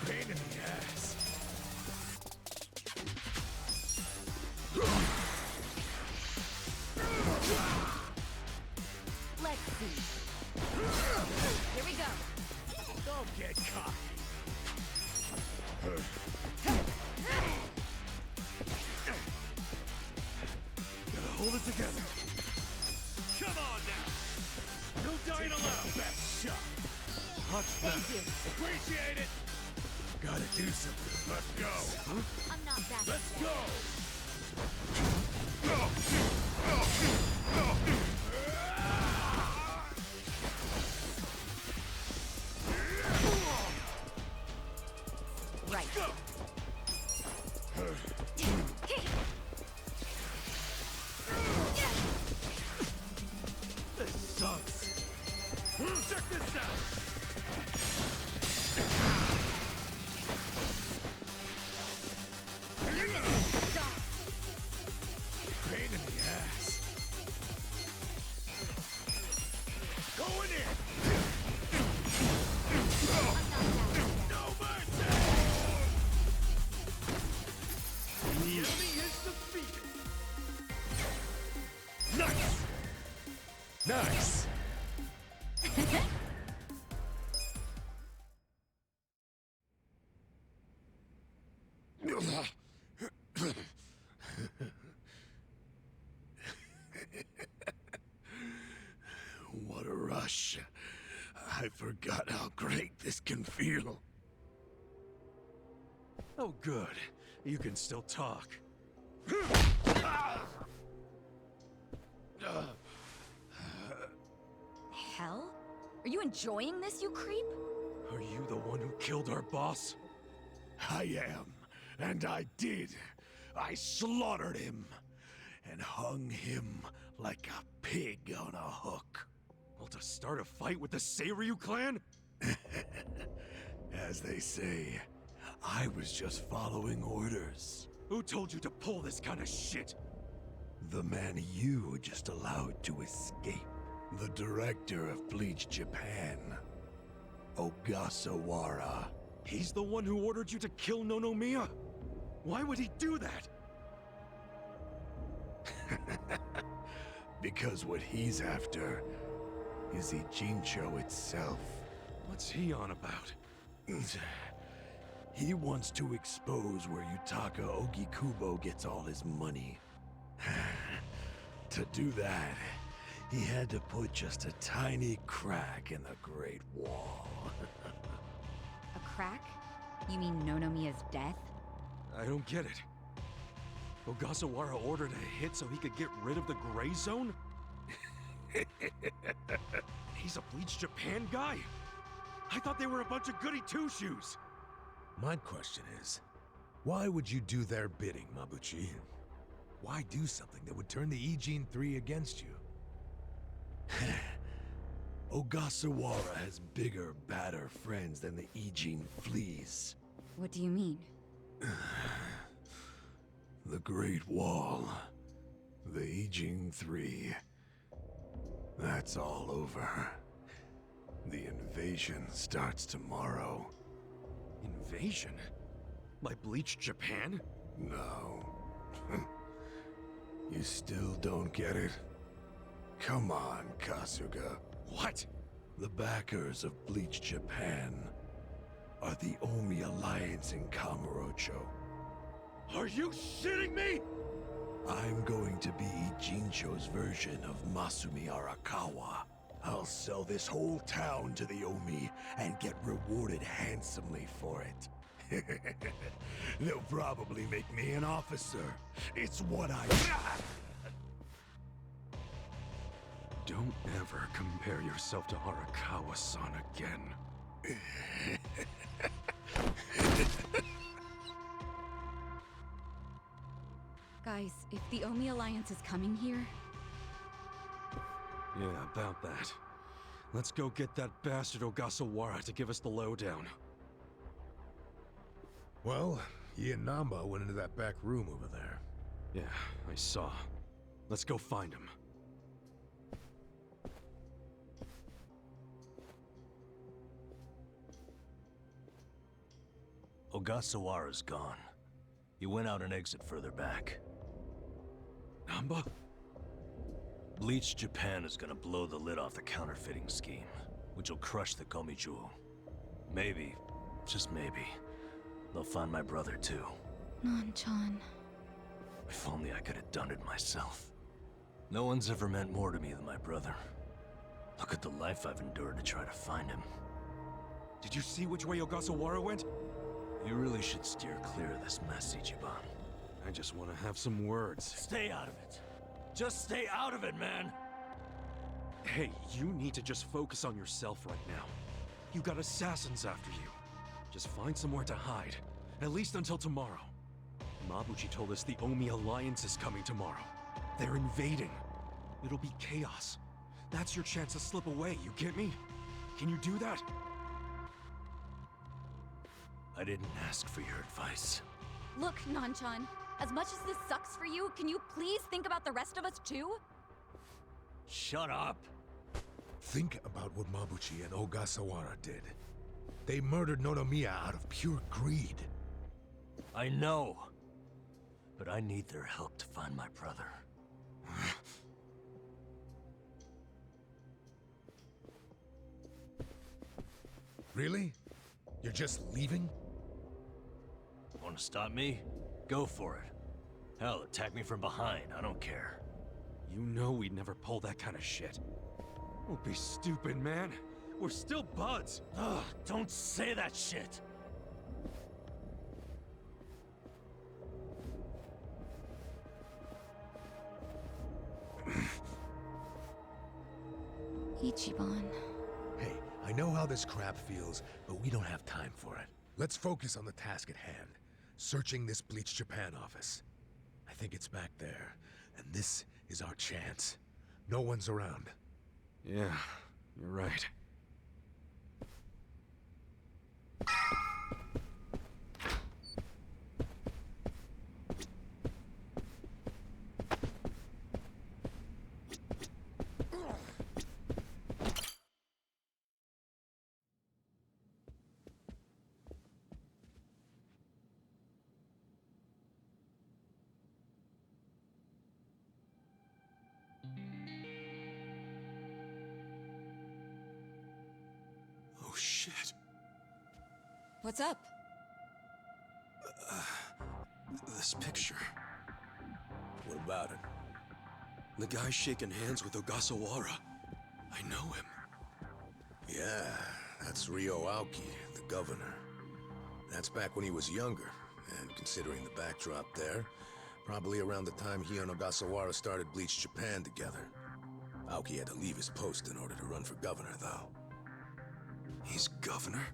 Pain in the ass. Let's see. Here we go. Don't get cocky. Gotta hold it together. Come on now. No dying allowed. Best shot. Touch that. Thank you. Appreciate it. Gotta do something. Let's go. I'm not backing Let's down. go. Right. Go. This sucks. Check this out. You're gonna get stomped. Pain in the ass. Going in. I'm not backing down. No mercy. The enemy is defeated. Nice. Nice. What a rush. I forgot how great this can feel. Oh, good. You can still talk. enjoying this, you creep? Are you the one who killed our boss? I am, and I did. I slaughtered him and hung him like a pig on a hook. Well, to start a fight with the Seiryu clan? As they say, I was just following orders. Who told you to pull this kind of shit? The man you just allowed to escape. The director of Bleach Japan, Ogasawara. He's the one who ordered you to kill Nonomiya? Why would he do that? Because what he's after is Ijincho itself. What's he on about? He wants to expose where Yutaka Ogikubo gets all his money. To do that, he had to put just a tiny crack in the Great Wall. A crack? You mean Nonomiya's death? I don't get it. Ogasawara ordered a hit so he could get rid of the Gray Zone? He's a Bleach Japan guy? I thought they were a bunch of goody two-shoes. My question is, why would you do their bidding, Mabuchi? Why do something that would turn the Ijin 3 against you? Ogasawara has bigger, badder friends than the Ijin fleas. What do you mean? The Great Wall. The Ijin 3. That's all over. The invasion starts tomorrow. Invasion? By Bleach Japan? No. You still don't get it? Come on, Kasuga. What? The backers of Bleach Japan are the Omi Alliance in Kamurocho. Are you shitting me? I'm going to be Ijincho's version of Masumi Arakawa. I'll sell this whole town to the Omi and get rewarded handsomely for it. They'll probably make me an officer. It's what I... Don't ever compare yourself to Arakawa-san again. Guys, if the Omi Alliance is coming here... Yeah, about that. Let's go get that bastard Ogasawara to give us the lowdown. Well, he and Namba went into that back room over there. Yeah, I saw. Let's go find him. Ogasawara's gone. He went out an exit further back. Namba? Bleach Japan is gonna blow the lid off the counterfeiting scheme, which will crush the Komichu. Maybe, just maybe, they'll find my brother too. Nan-chan... If only I could have done it myself. No one's ever meant more to me than my brother. Look at the life I've endured to try to find him. Did you see which way Ogasawara went? You really should steer clear of this mess, Ichiban. I just want to have some words. Stay out of it. Just stay out of it, man! Hey, you need to just focus on yourself right now. You got assassins after you. Just find somewhere to hide. At least until tomorrow. Mabuchi told us the Omi Alliance is coming tomorrow. They're invading. It'll be chaos. That's your chance to slip away, you get me? Can you do that? I didn't ask for your advice. Look, Nan-chan, as much as this sucks for you, can you please think about the rest of us too? Shut up! Think about what Mabuchi and Ogasawara did. They murdered Nonomiya out of pure greed. I know. But I need their help to find my brother. Really? You're just leaving? Want to stop me? Go for it. Hell, attack me from behind. I don't care. You know we'd never pull that kind of shit. Don't be stupid, man. We're still buds. Ugh, don't say that shit! Ichiban... Hey, I know how this crap feels, but we don't have time for it. Let's focus on the task at hand. Searching this Bleach Japan office. I think it's back there, and this is our chance. No one's around. Yeah, you're right. Oh shit. What's up? This picture. What about it? The guy shaking hands with Ogasawara. I know him. Yeah, that's Ryo Aoki, the governor. That's back when he was younger, and considering the backdrop there, probably around the time he and Ogasawara started Bleach Japan together. Aoki had to leave his post in order to run for governor, though. He's governor?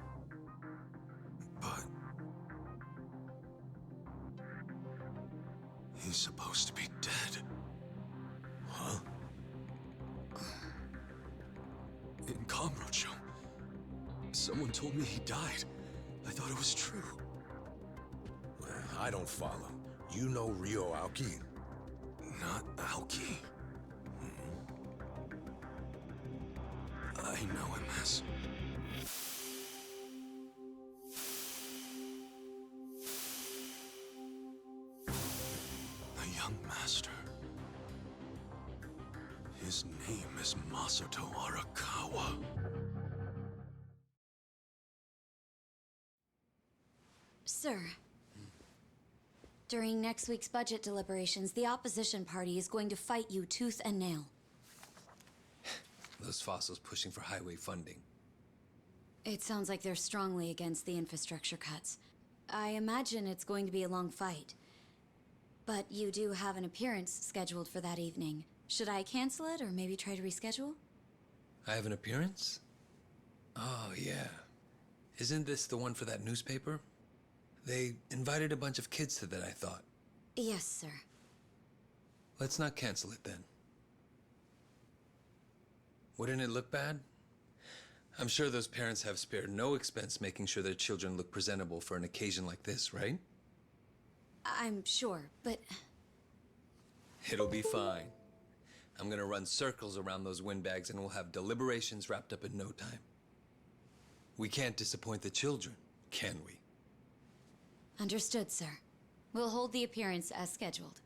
But... he's supposed to be dead. Huh? In Kamurocho, someone told me he died. I thought it was true. Well, I don't follow. You know Ryo Aoki? Not Aoki. I know him as... the young master. His name is Masato Arakawa. Sir. During next week's budget deliberations, the opposition party is going to fight you tooth and nail. Those fossils pushing for highway funding. It sounds like they're strongly against the infrastructure cuts. I imagine it's going to be a long fight. But you do have an appearance scheduled for that evening. Should I cancel it or maybe try to reschedule? I have an appearance? Oh, yeah. Isn't this the one for that newspaper? They invited a bunch of kids to that, I thought. Yes, sir. Let's not cancel it then. Wouldn't it look bad? I'm sure those parents have spared no expense making sure their children look presentable for an occasion like this, right? I'm sure, but... It'll be fine. I'm gonna run circles around those windbags and we'll have deliberations wrapped up in no time. We can't disappoint the children, can we? Understood, sir. We'll hold the appearance as scheduled.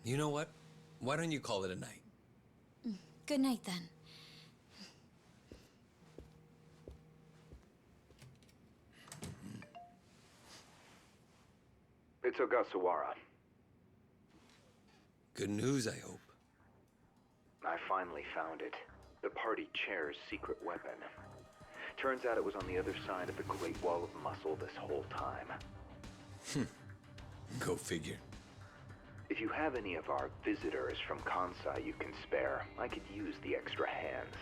You know what? Why don't you call it a night? Good night, then. It's Ogasawara. Good news, I hope. I finally found it. The party chair's secret weapon. Turns out it was on the other side of the Great Wall of Muscle this whole time. Go figure. If you have any of our visitors from Kansai you can spare, I could use the extra hands.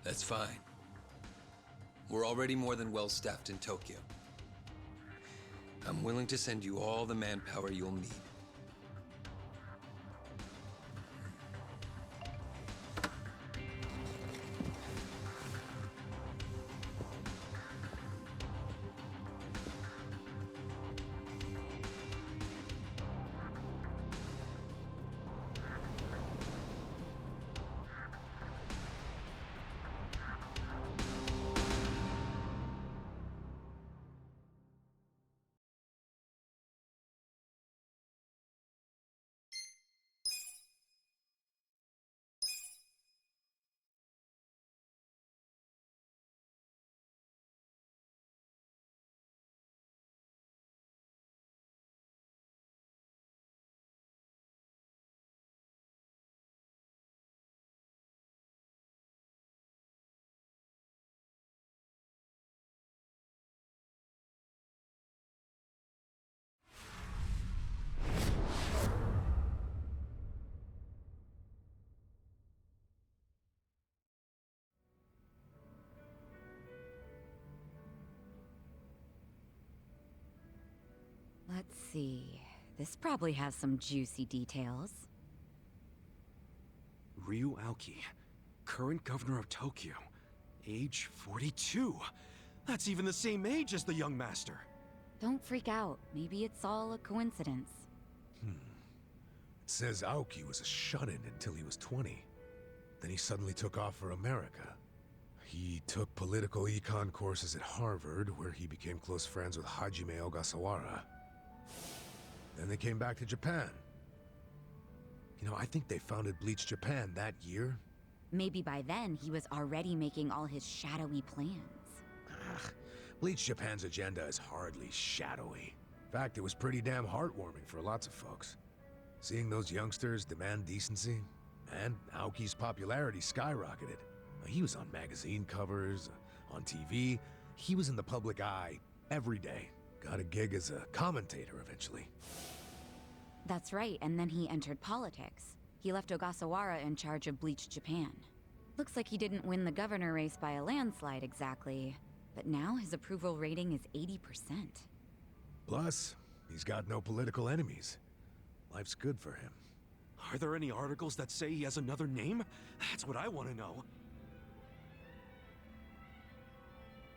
That's fine. We're already more than well staffed in Tokyo. I'm willing to send you all the manpower you'll need. see. This probably has some juicy details. Ryu Aoki, current governor of Tokyo, age 42. That's even the same age as the young master. Don't freak out. Maybe it's all a coincidence. It says Aoki was a shut-in until he was 20. Then he suddenly took off for America. He took political econ courses at Harvard, where he became close friends with Hajime Ogasawara. Then they came back to Japan. You know, I think they founded Bleach Japan that year. Maybe by then he was already making all his shadowy plans. Bleach Japan's agenda is hardly shadowy. In fact, it was pretty damn heartwarming for lots of folks. Seeing those youngsters demand decency, and Aoki's popularity skyrocketed. He was on magazine covers, on TV. He was in the public eye every day. Got a gig as a commentator eventually. That's right, and then he entered politics. He left Ogasawara in charge of Bleach Japan. Looks like he didn't win the governor race by a landslide exactly, but now his approval rating is 80%. Plus, he's got no political enemies. Life's good for him. Are there any articles that say he has another name? That's what I want to know.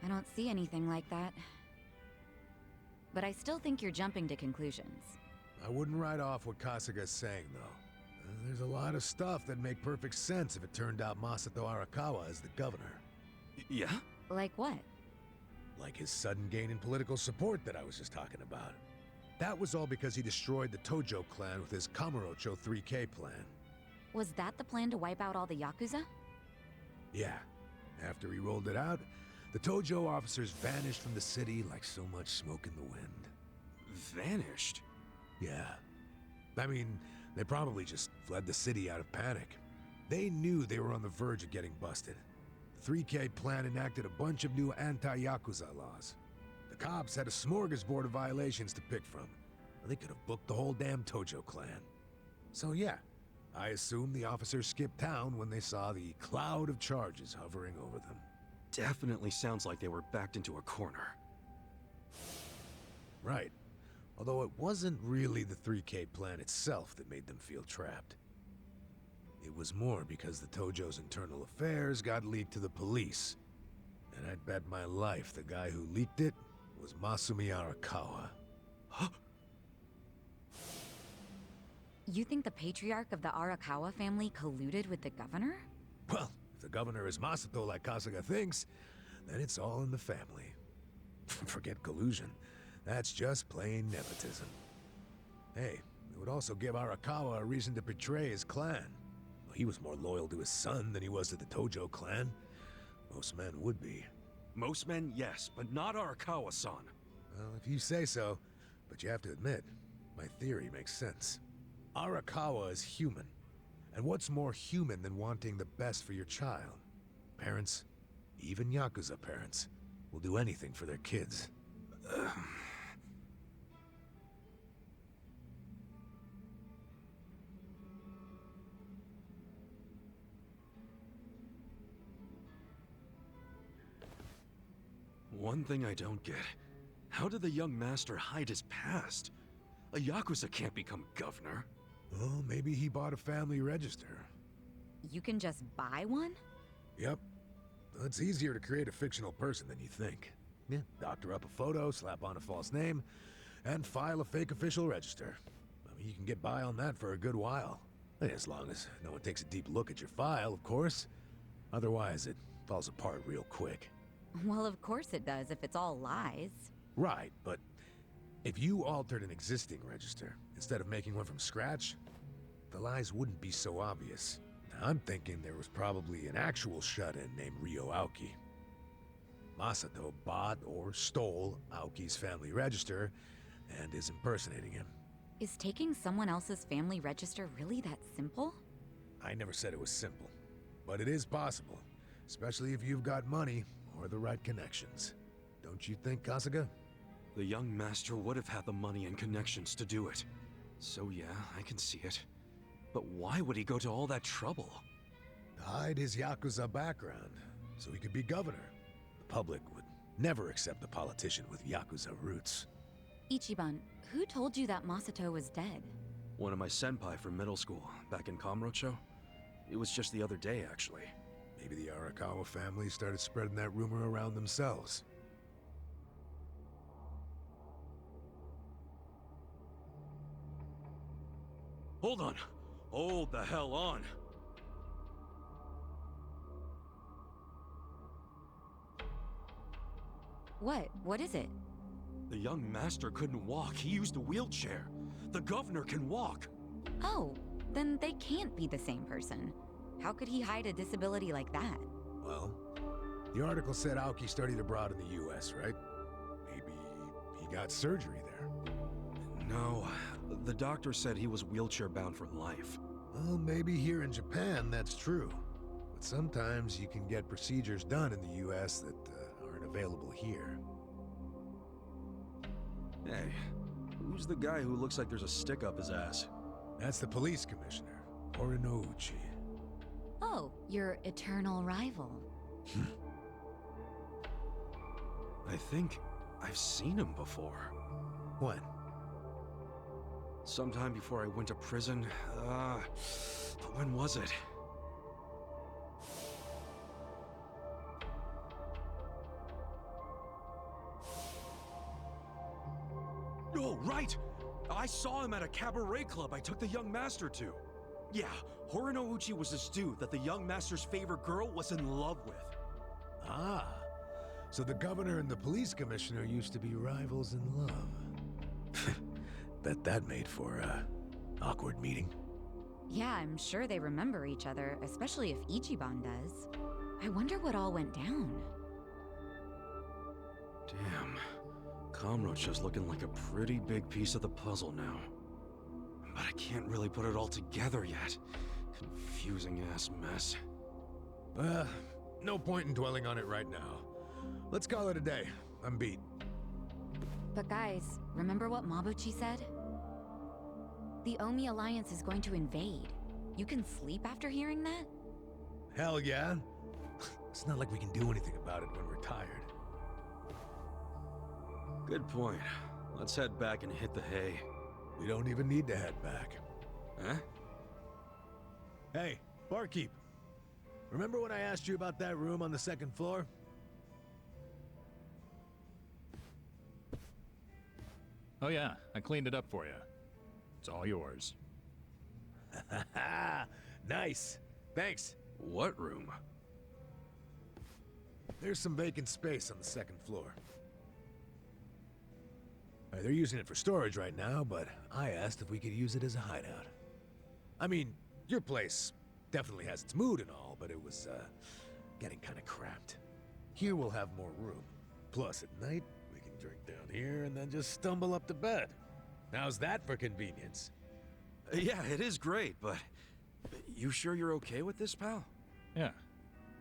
I don't see anything like that. But I still think you're jumping to conclusions. I wouldn't write off what Kasuga's saying, though. There's a lot of stuff that make perfect sense if it turned out Masato Arakawa is the governor. Yeah? Like what? Like his sudden gain in political support that I was just talking about. That was all because he destroyed the Tojo clan with his Kamurocho 3K plan. Was that the plan to wipe out all the Yakuza? Yeah. After he rolled it out, the Tojo officers vanished from the city like so much smoke in the wind. Vanished? Yeah. I mean, they probably just fled the city out of panic. They knew they were on the verge of getting busted. The 3K plan enacted a bunch of new anti-Yakuza laws. The cops had a smorgasbord of violations to pick from. They could have booked the whole damn Tojo clan. So yeah, I assume the officers skipped town when they saw the cloud of charges hovering over them. Definitely sounds like they were backed into a corner. Right. Although it wasn't really the 3K plan itself that made them feel trapped. It was more because the Tojo's internal affairs got leaked to the police. And I'd bet my life the guy who leaked it was Masumi Arakawa. Huh? You think the patriarch of the Arakawa family colluded with the governor? Well, if the governor is Masato like Kasuga thinks, then it's all in the family. Forget collusion. That's just plain nepotism. Hey, it would also give Arakawa a reason to betray his clan. He was more loyal to his son than he was to the Tojo clan. Most men would be. Most men, yes, but not Arakawa-san. Well, if you say so, but you have to admit, my theory makes sense. Arakawa is human. And what's more human than wanting the best for your child? Parents, even Yakuza parents, will do anything for their kids. One thing I don't get. How did the young master hide his past? A Yakuza can't become governor. Well, maybe he bought a family register. You can just buy one? Yep. It's easier to create a fictional person than you think. Yeah, doctor up a photo, slap on a false name, and file a fake official register. I mean, you can get by on that for a good while. As long as no one takes a deep look at your file, of course. Otherwise, it falls apart real quick. Well, of course it does if it's all lies. Right, but if you altered an existing register, instead of making one from scratch, the lies wouldn't be so obvious. Now, I'm thinking there was probably an actual shut-in named Ryo Aoki. Masato bought or stole Aoki's family register and is impersonating him. Is taking someone else's family register really that simple? I never said it was simple, but it is possible, especially if you've got money or the right connections. Don't you think, Kasuga? The young master would have had the money and connections to do it. So yeah, I can see it. But why would he go to all that trouble? To hide his Yakuza background, so he could be governor. The public would never accept a politician with Yakuza roots. Ichiban, who told you that Masato was dead? One of my senpai from middle school, back in Kamurocho. It was just the other day, actually. Maybe the Arakawa family started spreading that rumor around themselves. Hold on! Hold the hell on! What? What is it? The young master couldn't walk. He used a wheelchair. The governor can walk. Oh, then they can't be the same person. How could he hide a disability like that? Well, the article said Aoki studied abroad in the US, right? Maybe he got surgery there. No, the doctor said he was wheelchair-bound for life. Well, maybe here in Japan that's true. But sometimes you can get procedures done in the US that aren't available here. Hey, who's the guy who looks like there's a stick up his ass? That's the police commissioner, Orinouchi. Oh, your eternal rival. I think I've seen him before. When? Sometime before I went to prison. But when was it? Oh, right! I saw him at a cabaret club I took the young master to. Yeah, Horinouchi was this dude that the young master's favorite girl was in love with. Ah, so the governor and the police commissioner used to be rivals in love. Bet that made for a awkward meeting. Yeah, I'm sure they remember each other, especially if Ichiban does. I wonder what all went down. Damn. Kamurocho's looking like a pretty big piece of the puzzle now. But I can't really put it all together yet. Confusing ass mess. No point in dwelling on it right now. Let's call it a day. I'm beat. But guys, remember what Mabuchi said? The Omi Alliance is going to invade. You can sleep after hearing that? Hell yeah. It's not like we can do anything about it when we're tired. Good point. Let's head back and hit the hay. We don't even need to head back. Huh? Hey, barkeep. Remember when I asked you about that room on the second floor? Oh yeah, I cleaned it up for you. It's all yours. Nice. Thanks. What room? There's some vacant space on the second floor. They're using it for storage right now, but I asked if we could use it as a hideout. I mean, your place definitely has its mood and all, but it was, getting kinda cramped. Here we'll have more room. Plus, at night, we can drink down here and then just stumble up to bed. How's that for convenience? Yeah, it is great, but... You sure you're okay with this, pal? Yeah,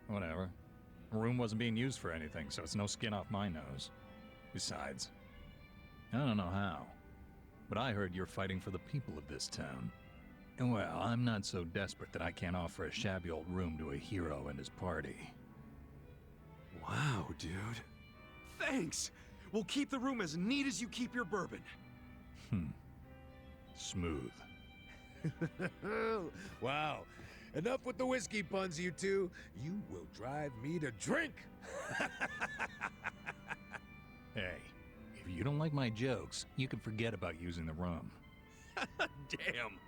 whatever. The room wasn't being used for anything, so it's no skin off my nose. Besides, I don't know how, but I heard you're fighting for the people of this town. And well, I'm not so desperate that I can't offer a shabby old room to a hero and his party. Wow, dude. Thanks! We'll keep the room as neat as you keep your bourbon. Smooth. Wow. Enough with the whiskey puns, you two. You will drive me to drink. Hey, if you don't like my jokes, you can forget about using the room. Damn.